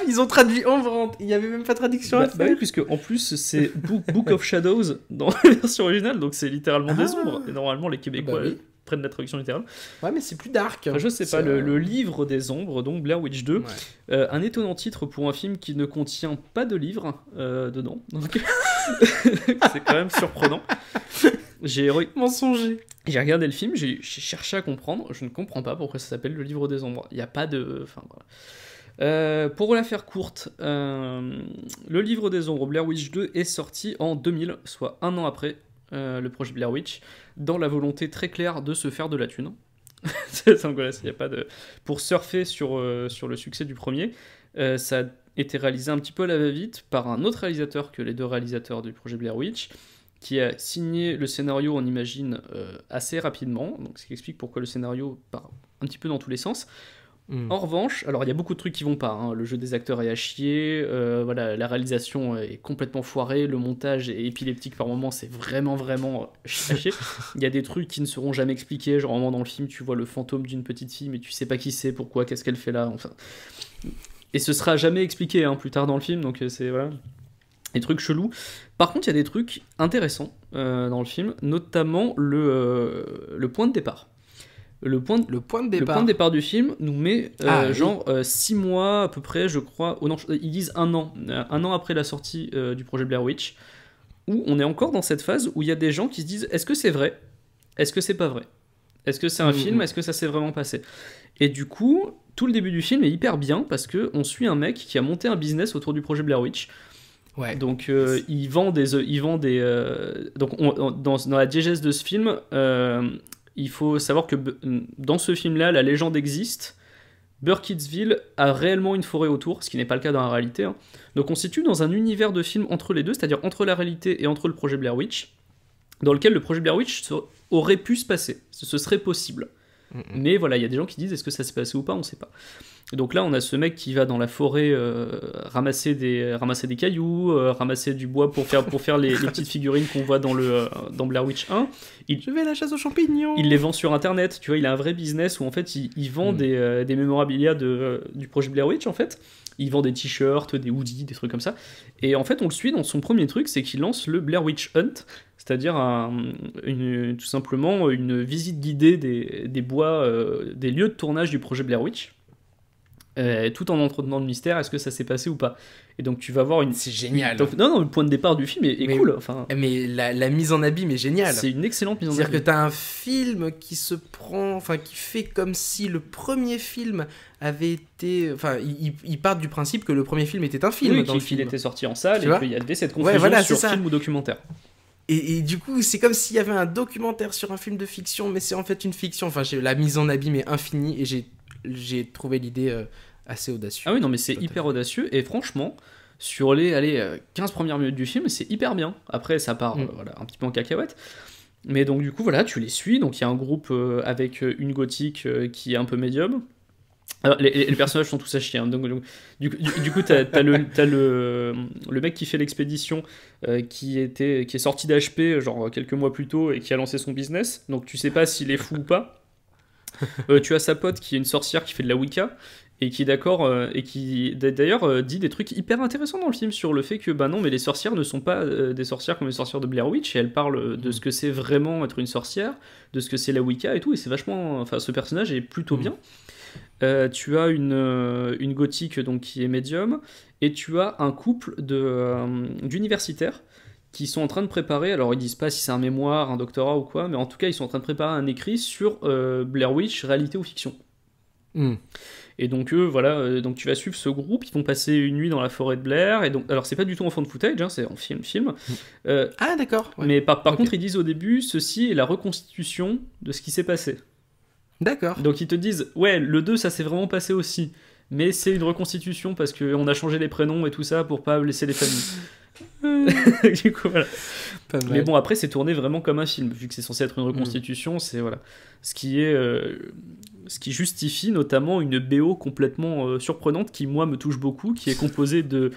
ils ont traduit ombre? Il n'y avait même pas de traduction à faire. Bah oui, puisque en plus, c'est Book of Shadows dans la version originale, donc c'est littéralement des ombres. Et normalement, les Québécois prennent la traduction littérale. Ouais, mais c'est plus dark. Enfin, je sais pas, le livre des ombres, donc Blair Witch 2. Ouais. Un étonnant titre pour un film qui ne contient pas de livre dedans. Donc c'est quand même surprenant. Mensonger. J'ai regardé le film, j'ai cherché à comprendre. Je ne comprends pas pourquoi ça s'appelle le livre des ombres. Il n'y a pas de... Enfin, voilà. Pour la faire courte, le livre des ombres Blair Witch 2 est sorti en 2000, soit un an après le projet Blair Witch, dans la volonté très claire de se faire de la thune. Donc voilà, y a pas de... Pour surfer sur le succès du premier, ça a été réalisé un petit peu à la va-vite par un autre réalisateur que les 2 réalisateurs du projet Blair Witch, qui a signé le scénario, on imagine, assez rapidement, donc ce qui explique pourquoi le scénario part un petit peu dans tous les sens. En revanche, alors il y a beaucoup de trucs qui vont pas, hein. Le jeu des acteurs est à chier, voilà, la réalisation est complètement foirée, le montage est épileptique par moments, c'est vraiment à chier. Il y a des trucs qui ne seront jamais expliqués, genre vraiment dans le film tu vois le fantôme d'une petite fille mais tu sais pas qui c'est, pourquoi, qu'est-ce qu'elle fait là, enfin. Et ce sera jamais expliqué plus tard dans le film, donc c'est voilà. des trucs chelous. Par contre, il y a des trucs intéressants dans le film, notamment le point de départ. Le point de départ du film nous met 6 mois à peu près, je crois. Oh non, ils disent un an après la sortie du projet Blair Witch, où on est encore dans cette phase où il y a des gens qui se disent est-ce que c'est vrai ? Est-ce que c'est pas vrai ? Est-ce que c'est un film ? Est-ce que ça s'est vraiment passé ? Et du coup, tout le début du film est hyper bien parce qu'on suit un mec qui a monté un business autour du projet Blair Witch. Ouais. Donc il vend des dans la diégèse de ce film, il faut savoir que dans ce film-là, la légende existe. Burkittsville a réellement une forêt autour, ce qui n'est pas le cas dans la réalité. Hein. Donc on se situe dans un univers de film entre les deux, c'est-à-dire entre la réalité et entre le projet Blair Witch, dans lequel le projet Blair Witch aurait pu se passer. Ce serait possible. Mais voilà, il y a des gens qui disent est-ce que ça s'est passé ou pas, on ne sait pas. Et donc là, on a ce mec qui va dans la forêt ramasser des cailloux, ramasser du bois pour faire les petites figurines qu'on voit dans Blair Witch 1. Je vais à la chasse aux champignons. Il les vend sur internet, tu vois, il a un vrai business où en fait il vend des mémorabilia du projet Blair Witch en fait. Il vend des t-shirts, des hoodies, des trucs comme ça. Et en fait, on le suit dans son premier truc, c'est qu'il lance le Blair Witch Hunt, c'est-à-dire tout simplement une visite guidée des bois, des lieux de tournage du projet Blair Witch. Tout en entretenant le mystère, est-ce que ça s'est passé ou pas. Et donc tu vas voir une... C'est génial. Donc, non, le point de départ du film est cool. Enfin, mais la mise en abîme est géniale. C'est une excellente mise en abîme. C'est-à-dire que t'as un film qui se prend... Enfin, qui fait comme si le premier film avait été... Enfin, ils partent du principe que le premier film était un film dans le film. Qu'il était sorti en salle et qu'il y avait cette confusion sur film ou documentaire. Et du coup, c'est comme s'il y avait un documentaire sur un film de fiction, mais c'est en fait une fiction. Enfin, la mise en abîme est infinie et j'ai trouvé l'idée... assez audacieux. Ah oui, non, mais c'est hyper audacieux, et franchement, sur les 15 premières minutes du film, c'est hyper bien. Après, ça part un petit peu en cacahuète. Mais donc, du coup, voilà, tu les suis. Donc, il y a un groupe avec une gothique qui est un peu médium. Alors, les personnages sont tous à chier. Hein. Donc, du coup, t'as le mec qui fait l'expédition qui est sorti d'HP genre quelques mois plus tôt et qui a lancé son business. Donc, tu sais pas s'il est fou ou pas. Tu as sa pote qui est une sorcière qui fait de la Wicca. Et qui est d'accord, et qui d'ailleurs dit des trucs hyper intéressants dans le film sur le fait que bah non, mais les sorcières ne sont pas des sorcières comme les sorcières de Blair Witch, et elle parle de ce que c'est vraiment être une sorcière, de ce que c'est la Wicca et tout, et c'est vachement. Enfin, ce personnage est plutôt bien. Tu as une gothique donc, qui est médium, et tu as un couple d'universitaires qui sont en train de préparer, alors ils disent pas si c'est un mémoire, un doctorat ou quoi, mais en tout cas ils sont en train de préparer un écrit sur Blair Witch, réalité ou fiction. Et donc eux, voilà, donc tu vas suivre ce groupe, ils vont passer une nuit dans la forêt de Blair, et donc, alors c'est pas du tout en fond de footage, hein, c'est en film. Ah d'accord. Ouais. Mais par contre ils disent au début, ceci est la reconstitution de ce qui s'est passé. D'accord. Donc ils te disent, ouais, le 2 ça s'est vraiment passé aussi, mais c'est une reconstitution parce qu'on a changé les prénoms et tout ça pour pas blesser les familles. Du coup, voilà. Pas mal. Mais bon, après c'est tourné vraiment comme un film, vu que c'est censé être une reconstitution, c'est voilà. Ce qui justifie notamment une BO complètement surprenante qui, moi, me touche beaucoup, qui est composée de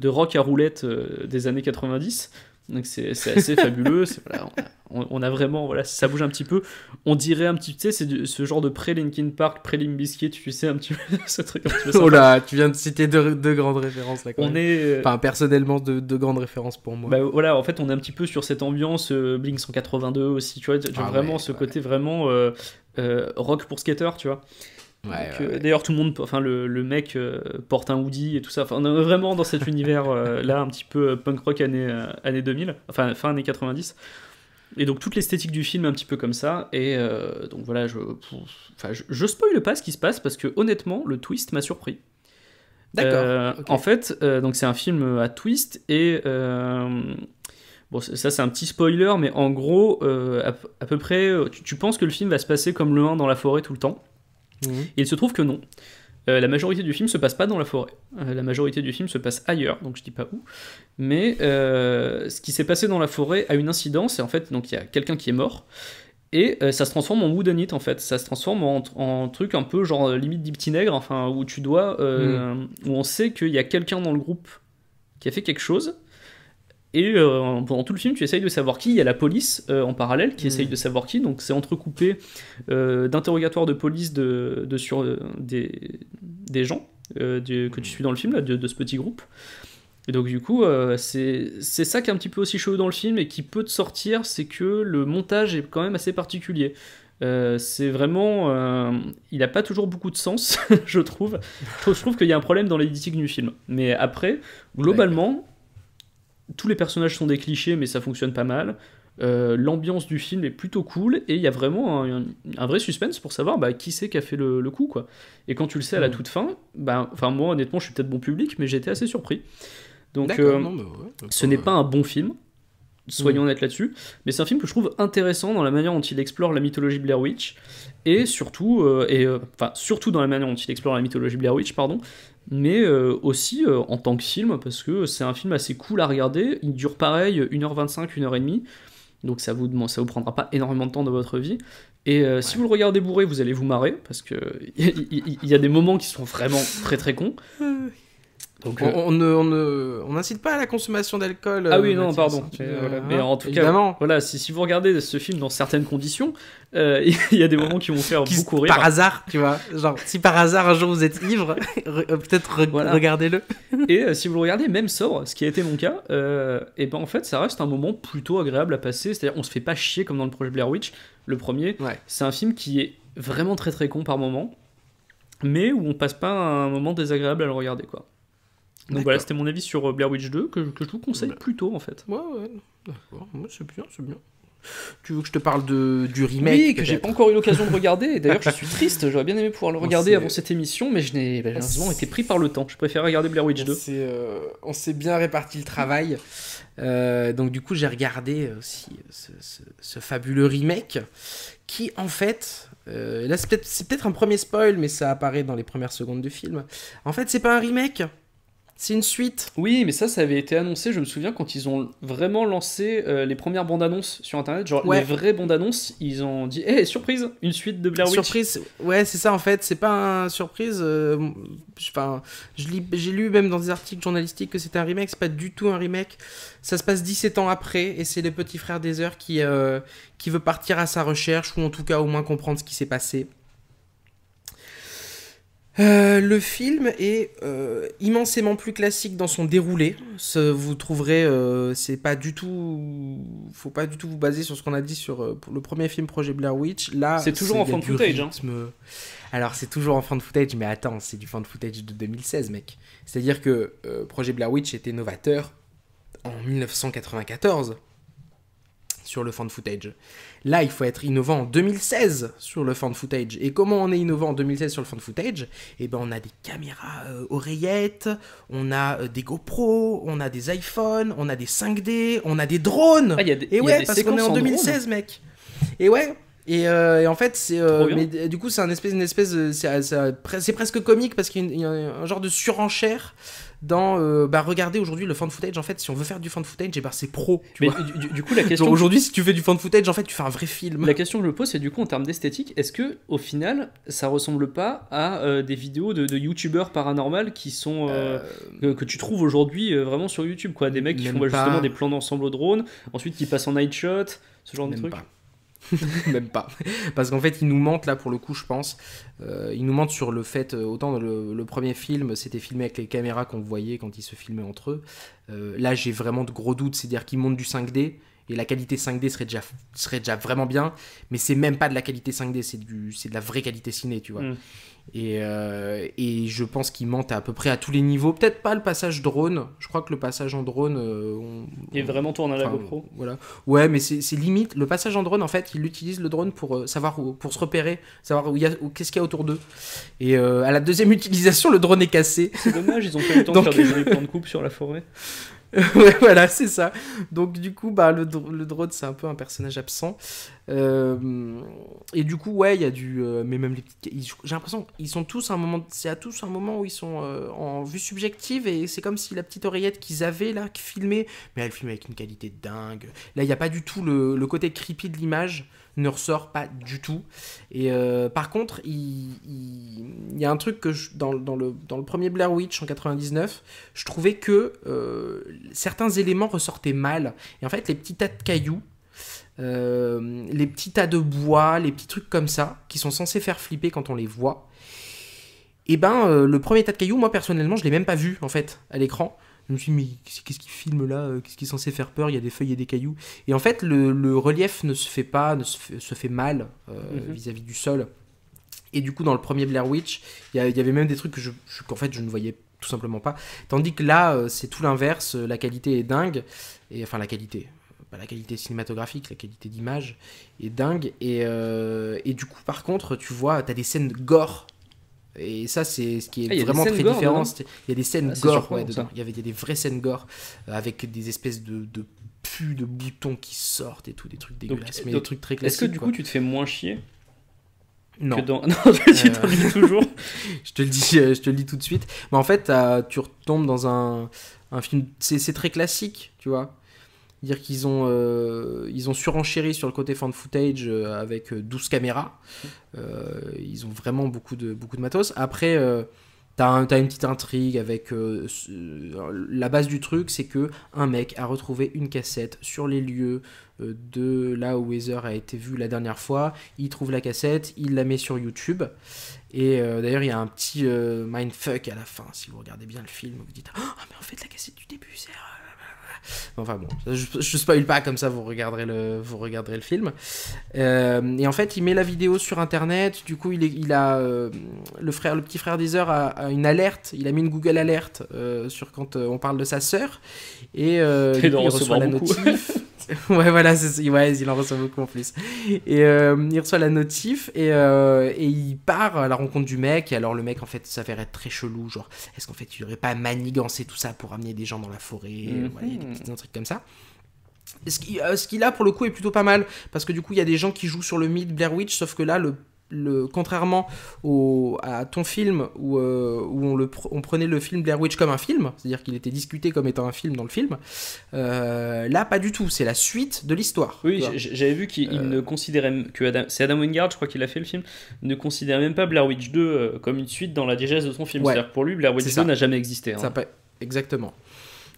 rock à roulette des années 90. Donc c'est assez fabuleux. Voilà, on a vraiment, voilà, ça bouge un petit peu. On dirait un petit, tu sais, c'est ce genre de pré-Linkin Park, pré-Limp Bizkit, tu sais, un petit peu ce truc un petit peu sympa. Oh là, tu viens de citer deux grandes références là. On est, enfin, personnellement, deux grandes références pour moi. Bah voilà, en fait, on est un petit peu sur cette ambiance Blink 182 aussi, tu vois, vraiment ce côté vraiment rock pour skater, tu vois. Ouais. D'ailleurs, tout le monde, enfin le mec porte un hoodie et tout ça. Enfin, on est vraiment dans cet univers là, un petit peu punk rock années 2000, enfin fin années 90. Et donc toute l'esthétique du film est un petit peu comme ça. Et donc voilà, je spoile pas ce qui se passe parce que honnêtement, le twist m'a surpris. D'accord. Okay. En fait, donc c'est un film à twist et bon, ça c'est un petit spoiler, mais en gros, à peu près, tu penses que le film va se passer comme le 1 dans la forêt tout le temps. Et il se trouve que non. La majorité du film se passe pas dans la forêt. La majorité du film se passe ailleurs, donc je dis pas où. Mais ce qui s'est passé dans la forêt a une incidence, et en fait, donc il y a quelqu'un qui est mort, et ça se transforme en whodunit en fait. Ça se transforme en truc un peu genre limite des petits nègres, enfin où tu dois, où on sait qu'il y a quelqu'un dans le groupe qui a fait quelque chose. Et pendant tout le film, tu essayes de savoir qui. Il y a la police en parallèle qui essaye de savoir qui. Donc c'est entrecoupé d'interrogatoires de police sur des gens que tu suis dans le film, là, de ce petit groupe. Et donc du coup, c'est ça qui est un petit peu aussi chaud dans le film et qui peut te sortir, c'est que le montage est quand même assez particulier. C'est vraiment... il n'a pas toujours beaucoup de sens, je trouve. Je trouve qu'il y a un problème dans l'éditing du film. Mais après, globalement, tous les personnages sont des clichés, mais ça fonctionne pas mal. L'ambiance du film est plutôt cool et il y a vraiment un vrai suspense pour savoir qui c'est qui a fait le coup, quoi. Et quand tu le sais à la toute fin, moi honnêtement je suis peut-être bon public, mais j'ai été assez surpris. Donc ce n'est pas un bon film, soyons honnêtes là-dessus, mais c'est un film que je trouve intéressant dans la manière dont il explore la mythologie Blair Witch, et surtout dans la manière dont il explore la mythologie Blair Witch, pardon, mais aussi en tant que film, parce que c'est un film assez cool à regarder. Il dure pareil 1h25, 1h30, donc ça vous prendra pas énormément de temps dans votre vie, et si vous le regardez bourré, vous allez vous marrer, parce que il y a des moments qui sont vraiment très très cons. Donc, on n'incite pas à la consommation d'alcool. Ah oui, non, pardon. Mais en tout évidemment. cas, voilà, si vous regardez ce film dans certaines conditions, il y a des moments qui vont faire beaucoup rire. Par hasard, tu vois. Genre, si par hasard un jour vous êtes ivre, peut-être regardez-le. Et si vous le regardez même sobre, ce qui a été mon cas, et en fait, ça reste un moment plutôt agréable à passer. C'est-à-dire, on se fait pas chier comme dans le projet Blair Witch, le premier. Ouais. C'est un film qui est vraiment très très con par moment, mais où on passe pas un moment désagréable à le regarder, quoi. Donc voilà, c'était mon avis sur Blair Witch 2, que je vous conseille plutôt, en fait. Ouais, d'accord. Ouais, c'est bien. Tu veux que je te parle du remake? Oui, que j'ai pas encore eu l'occasion de regarder. Et d'ailleurs, je suis triste, j'aurais bien aimé pouvoir le regarder avant cette émission, mais je n'ai malheureusement été pris par le temps. Je préfère regarder Blair Witch 2. On s'est bien réparti le travail. Donc du coup, j'ai regardé aussi ce fabuleux remake, qui en fait... là, c'est peut-être un premier spoil, mais ça apparaît dans les premières secondes du film. En fait, c'est pas un remake, c'est une suite. Oui, mais ça avait été annoncé, je me souviens, quand ils ont vraiment lancé les premières bandes annonces sur internet, genre les vraies bandes annonces, ils ont dit surprise, une suite de Blair Witch. Surprise, ouais, c'est ça en fait, c'est pas une surprise. J'ai lu même dans des articles journalistiques que c'était un remake, c'est pas du tout un remake. Ça se passe 17 ans après, et c'est le petit frère d'Heather qui veut partir à sa recherche, ou en tout cas au moins comprendre ce qui s'est passé. Le film est immensément plus classique dans son déroulé. Vous trouverez, c'est pas du tout, faut pas du tout vous baser sur ce qu'on a dit sur pour le premier film Projet Blair Witch. Là, c'est toujours en fan footage. Hein. Alors c'est toujours en fan footage, mais attends, c'est du fan footage de 2016, mec. C'est-à-dire que Projet Blair Witch était novateur en 1994 sur le fan footage. Là, il faut être innovant en 2016 sur le fan footage. Et comment on est innovant en 2016 sur le fan footage ? Eh ben, on a des caméras oreillettes, on a des GoPro, on a des iPhones, on a des 5D, on a des drones. Et ouais, parce qu'on est en 2016, mec. Et ouais. Et en fait, c'est. Mais du coup, c'est une espèce c'est presque comique parce qu'il y a un genre de surenchère dans regardez aujourd'hui le fan footage. En fait, si on veut faire du fan footage, c'est pro. Mais du coup, la question. Aujourd'hui, si tu fais du fan footage, en fait, tu fais un vrai film. La question que je me pose, c'est du coup en termes d'esthétique, est-ce que au final, ça ressemble pas à des vidéos de youtubeurs paranormaux qui sont que tu trouves aujourd'hui vraiment sur YouTube, quoi, des mecs qui font justement des plans d'ensemble au drone, ensuite qui passent en night shot, ce genre de trucs. Même pas. Parce qu'en fait, ils nous mentent là pour le coup, je pense. Ils nous mentent sur le fait, autant dans le premier film, c'était filmé avec les caméras qu'on voyait quand ils se filmaient entre eux. Là, j'ai vraiment de gros doutes, c'est-à-dire qu'ils montent du 5D. Et la qualité 5D serait déjà vraiment bien, mais c'est même pas de la qualité 5D, c'est de la vraie qualité ciné, tu vois. Et je pense qu'ils mentent à peu près à tous les niveaux. Peut-être pas le passage drone. Je crois que le passage en drone... il est vraiment tourné à la GoPro. Voilà. Ouais, mais c'est limite. Le passage en drone, en fait, il utilise le drone pour savoir pour se repérer, savoir qu'est-ce qu'il y a autour d'eux. Et à la deuxième utilisation, le drone est cassé. C'est dommage, ils ont pas eu le temps de faire des jolis plans de coupe sur la forêt. Ouais, voilà, c'est ça. Donc du coup, le drone, c'est un peu un personnage absent. Et du coup, ouais, il y a mais même les petites... J'ai l'impression qu'ils sont tous à un moment... C'est à tous un moment où ils sont en vue subjective, et c'est comme si la petite oreillette qu'ils avaient là, qui filmait, mais elle filme avec une qualité dingue. Là, il n'y a pas du tout le côté creepy de l'image, ne ressort pas du tout. Et par contre, il y a un truc que dans le premier Blair Witch en 99, je trouvais que certains éléments ressortaient mal. Et en fait, les petits tas de cailloux, les petits tas de bois, les petits trucs comme ça, qui sont censés faire flipper quand on les voit, et le premier tas de cailloux, moi personnellement, je l'ai même pas vu en fait à l'écran. Je me suis dit, mais qu'est-ce qu'il filme là? Qu'est-ce qui est censé faire peur? Il y a des feuilles et des cailloux. Et en fait, le relief ne se fait pas, se fait mal vis-à-vis du sol. Et du coup, dans le premier Blair Witch, il y avait même des trucs qu'en fait, je ne voyais tout simplement pas. Tandis que là, c'est tout l'inverse. La qualité est dingue. Et, enfin, la qualité. Pas la qualité cinématographique, la qualité d'image est dingue. Et du coup, par contre, tu vois, t'as des scènes gore. Et ça, c'est ce qui est vraiment très différent. Il y a des scènes gore dedans. Il y a des vraies scènes gore avec des espèces de pus, de boutons qui sortent et tout, des trucs dégueulasses. Mais des trucs très classiques. Est-ce que du coup, tu te fais moins chier? Non. Non, tu t'en dis toujours. je te le dis tout de suite. Mais en fait, tu retombes dans un film. C'est très classique, tu vois. Dire qu'ils ont surenchéri sur le côté fan footage avec 12 caméras. Ils ont vraiment beaucoup de matos. Après, t'as une petite intrigue avec... la base du truc, c'est que un mec a retrouvé une cassette sur les lieux de là où Heather a été vue la dernière fois. Il trouve la cassette, il la met sur YouTube. Et d'ailleurs, il y a un petit mindfuck à la fin. Si vous regardez bien le film, vous dites « Ah, mais en fait, la cassette du début, c'est... » Enfin bon, je spoil pas, comme ça vous regarderez le film. Et en fait, il met la vidéo sur internet. Du coup, il a le petit frère d'Heather a une alerte. Il a mis une Google Alert sur quand on parle de sa sœur. Et il reçoit la notif. Ouais, voilà, il en reçoit beaucoup en plus. Et il reçoit la notif et il part à la rencontre du mec. Et alors, le mec, en fait, s'avère être très chelou. Genre, est-ce qu'en fait, tu n'aurais pas manigancé tout ça pour amener des gens dans la forêt? Ouais, il y a des petits trucs comme ça. Ce qu'il a, pour le coup, est plutôt pas mal. Parce que du coup, il y a des gens qui jouent sur le mythe Blair Witch. Sauf que là, contrairement à ton film où on prenait le film Blair Witch comme un film, c'est-à-dire qu'il était discuté comme étant un film dans le film, là pas du tout, c'est la suite de l'histoire. Oui, j'avais vu qu'il ne considérait c'est Adam Wingard, je crois qu'il a fait le film, ne considérait même pas Blair Witch 2 comme une suite dans la diégèse de son film. Ouais. C'est-à-dire que pour lui, Blair Witch 2 n'a jamais existé. Hein. Exactement.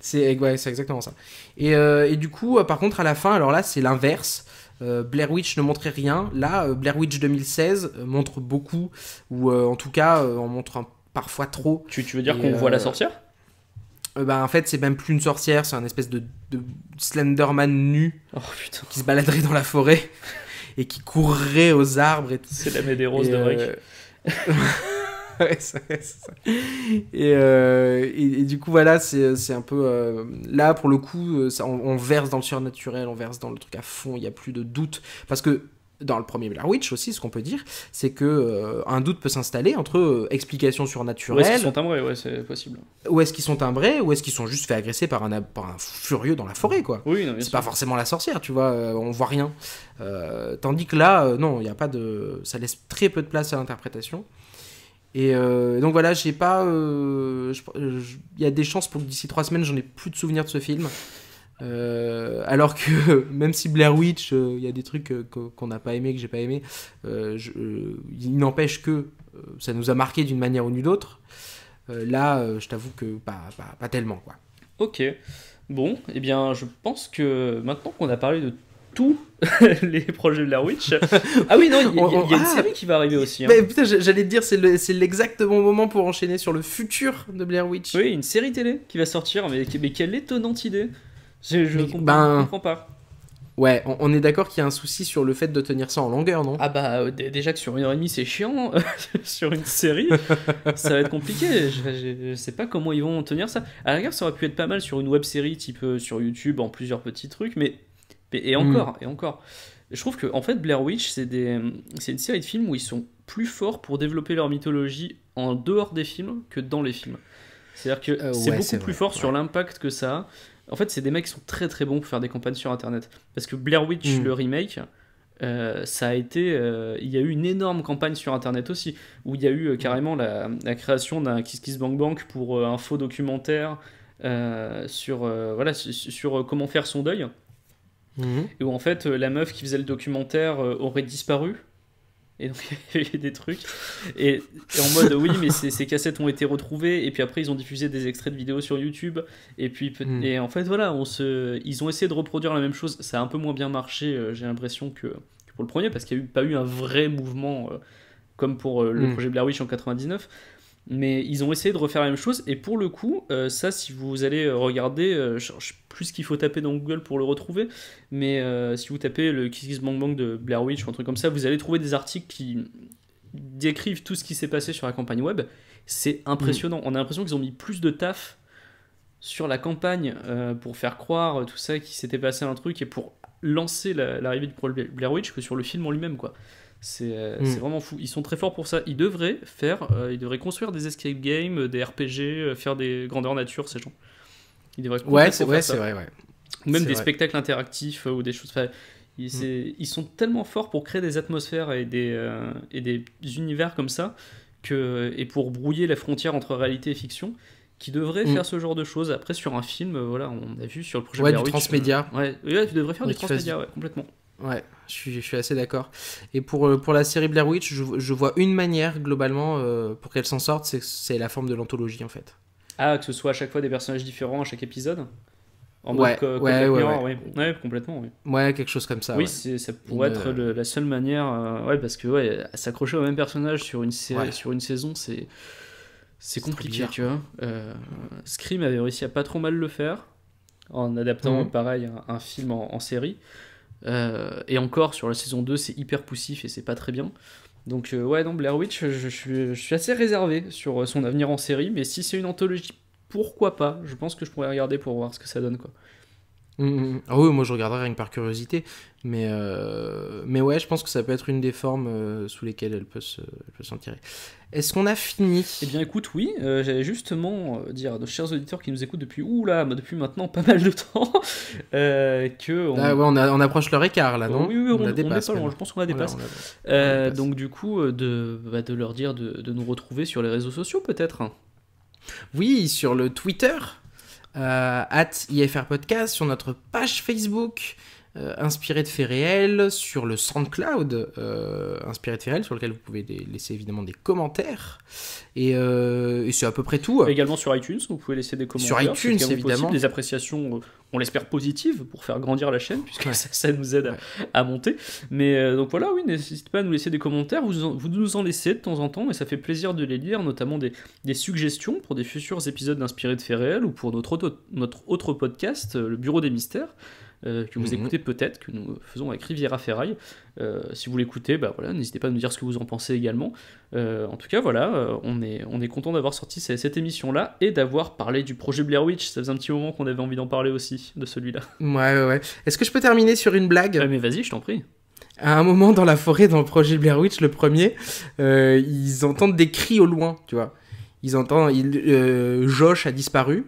C'est exactement ça. Et du coup, par contre, à la fin, alors là, c'est l'inverse. Blair Witch ne montrait rien. Là, Blair Witch 2016 montre beaucoup, ou en tout cas, on montre parfois trop. Tu veux dire qu'on voit la sorcière? En fait, c'est même plus une sorcière, c'est un espèce de Slenderman nu qui se baladerait dans la forêt et qui courrait aux arbres. C'est la Médéros de Break. Ouais, c'est ça. Et du coup, voilà, c'est un peu... là, pour le coup, on verse dans le surnaturel, on verse dans le truc à fond, il n'y a plus de doute. Parce que dans le premier Blair Witch aussi, ce qu'on peut dire, c'est que un doute peut s'installer entre explications surnaturelles... Où est-ce qu'ils sont timbrés, ouais, c'est possible. Où est-ce qu'ils sont timbrés, ou est-ce qu'ils sont juste fait agresser par un furieux dans la forêt, quoi. Oui, non, c'est pas forcément la sorcière, tu vois, on voit rien. Tandis que là, non, il n'y a pas de... Ça laisse très peu de place à l'interprétation. Et donc voilà, j'ai pas... Il y a des chances pour que d'ici 3 semaines, j'en ai plus de souvenirs de ce film. Alors que même si Blair Witch, il y a des trucs qu'on n'a pas aimé, que j'ai pas aimé, il n'empêche que ça nous a marqué d'une manière ou d'une autre. Là, je t'avoue que pas tellement, quoi. Ok. Bon, eh bien, je pense que maintenant qu'on a parlé de tous les projets de Blair Witch... Ah oui, non, il y a une série qui va arriver aussi. Hein. Mais putain, j'allais te dire, c'est l'exact bon moment pour enchaîner sur le futur de Blair Witch. Oui, une série télé qui va sortir, mais quelle étonnante idée. Je comprends pas. Ouais, on est d'accord qu'il y a un souci sur le fait de tenir ça en longueur, non? Ah bah, déjà que sur 1h30 c'est chiant, sur une série, ça va être compliqué. Je sais pas comment ils vont tenir ça. À la rigueur, ça aurait pu être pas mal sur une web série type sur YouTube en plusieurs petits trucs, mais encore. Je trouve que en fait Blair Witch c'est une série de films où ils sont plus forts pour développer leur mythologie en dehors des films que dans les films. C'est-à-dire que c'est beaucoup plus fort sur l'impact que ça a. En fait, c'est des mecs qui sont très très bons pour faire des campagnes sur internet. Parce que Blair Witch, le remake, ça a été. Il y a eu une énorme campagne sur internet aussi, où il y a eu carrément la création d'un Kiss Kiss Bang Bang pour un faux documentaire sur comment faire son deuil. Et où en fait, la meuf qui faisait le documentaire aurait disparu. Et donc il y a eu des trucs et en mode oui mais ces cassettes ont été retrouvées et puis après ils ont diffusé des extraits de vidéos sur YouTube et puis et en fait voilà ils ont essayé de reproduire la même chose, ça a un peu moins bien marché j'ai l'impression que pour le premier parce qu'il n'y a pas eu un vrai mouvement comme pour le projet Blair Witch en 99 Mais ils ont essayé de refaire la même chose, et pour le coup, ça, si vous allez regarder, je sais plus ce qu'il faut taper dans Google pour le retrouver, mais si vous tapez le Kiss Kiss Bang Bang de Blair Witch ou un truc comme ça, vous allez trouver des articles qui décrivent tout ce qui s'est passé sur la campagne web. C'est impressionnant. On a l'impression qu'ils ont mis plus de taf sur la campagne pour faire croire tout ça, qu'il s'était passé un truc, et pour lancer l'arrivée du projet Blair Witch, que sur le film en lui-même, quoi. C'est vraiment fou. Ils sont très forts pour ça. Ils devraient construire des escape games, des RPG, faire des grandeurs nature, ces gens. Ils devraient c'est vrai. Ou même C'est des vrai. spectacles interactifs ou des choses. Enfin, ils sont tellement forts pour créer des atmosphères et des univers comme ça, et pour brouiller la frontière entre réalité et fiction, qui devraient faire ce genre de choses. Après, sur un film, voilà, on a vu sur le projet Blair Witch, du transmédia. Tu devrais faire du transmédia, complètement. Ouais, je suis assez d'accord. Et pour la série Blair Witch, je vois une manière, globalement, pour qu'elle s'en sorte, c'est la forme de l'anthologie, en fait. Ah, que ce soit à chaque fois des personnages différents à chaque épisode en Ouais, mode ouais, ouais, complètement, oui. Ouais, quelque chose comme ça. Oui, Ouais. ça pourrait être la seule manière, parce que s'accrocher au même personnage sur une série, sur une saison, c'est compliqué, tu vois. Scream avait réussi à pas trop mal le faire, en adaptant, pareil, un film en série. Et encore, sur la saison 2, c'est hyper poussif et c'est pas très bien. Donc, non, Blair Witch, je suis assez réservé sur son avenir en série, mais si c'est une anthologie, pourquoi pas. Je pense que je pourrais regarder pour voir ce que ça donne, quoi. Ah oui, moi je regarderai rien que par curiosité, mais ouais, je pense que ça peut être une des formes sous lesquelles elle peut s'en tirer. Est-ce qu'on a fini ? Eh bien écoute, oui, j'allais justement dire à nos chers auditeurs qui nous écoutent depuis maintenant pas mal de temps, que on approche leur écart là, non ? Oui, on dépasse, pas loin, je pense qu'on la dépasse. Donc du coup, de leur dire de nous retrouver sur les réseaux sociaux peut-être. Oui, sur le Twitter, @IFR Podcast, sur notre page Facebook, inspiré de faits réels, sur le SoundCloud, inspiré de faits réels, sur lequel vous pouvez laisser évidemment des commentaires. Et c'est à peu près tout. Également sur iTunes, vous pouvez laisser des commentaires. Sur iTunes, évidemment. Des appréciations, on l'espère positives, pour faire grandir la chaîne, puisque ça nous aide à monter. Mais donc voilà, oui, n'hésitez pas à nous laisser des commentaires. Vous nous en laissez de temps en temps, et ça fait plaisir de les lire, notamment des suggestions pour des futurs épisodes d'Inspiré de faits réels, ou pour notre autre podcast, le Bureau des Mystères, que vous écoutez peut-être, que nous faisons avec Riviera Ferraille. Si vous l'écoutez, n'hésitez pas à nous dire ce que vous en pensez également. En tout cas, on est content d'avoir sorti cette émission-là et d'avoir parlé du projet Blair Witch. Ça faisait un petit moment qu'on avait envie d'en parler aussi, de celui-là. Ouais. Est-ce que je peux terminer sur une blague ? Mais vas-y, je t'en prie. À un moment dans la forêt, dans le projet Blair Witch, le premier, ils entendent des cris au loin, tu vois. Ils entendent... Josh a disparu.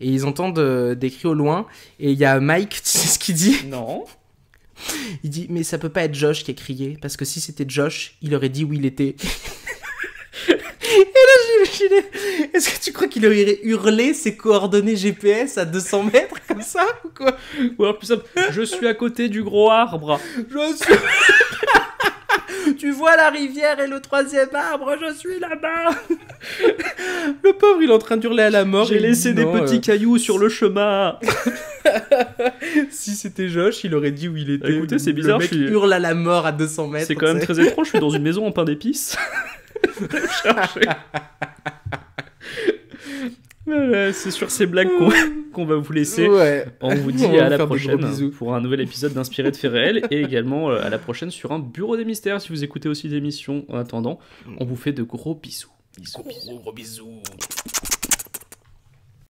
Et ils entendent des cris au loin. Et il y a Mike, tu sais ce qu'il dit ? Non. Il dit, mais ça peut pas être Josh qui a crié. Parce que si c'était Josh, il aurait dit où il était. Et là, j'imaginais, est-ce que tu crois qu'il aurait hurlé ses coordonnées GPS à 200 mètres comme ça ou quoi ? Ou alors plus simple, je suis à côté du gros arbre. Je suis... Tu vois la rivière et le 3e arbre, je suis là-bas. Le pauvre, il est en train d'hurler à la mort. J'ai laissé des petits cailloux sur le chemin. Si c'était Josh, il aurait dit où il était. Écoutez, c'est bizarre. Le mec hurle à la mort à 200 mètres. C'est quand même très étrange, je suis dans une maison en pain d'épices. Voilà, c'est sur ces blagues qu'on va vous laisser. Ouais. On vous dit à la prochaine pour un nouvel épisode d'Inspiré de faits réels, et également à la prochaine sur un Bureau des Mystères si vous écoutez aussi des émissions. En attendant, on vous fait de gros bisous. Gros bisous.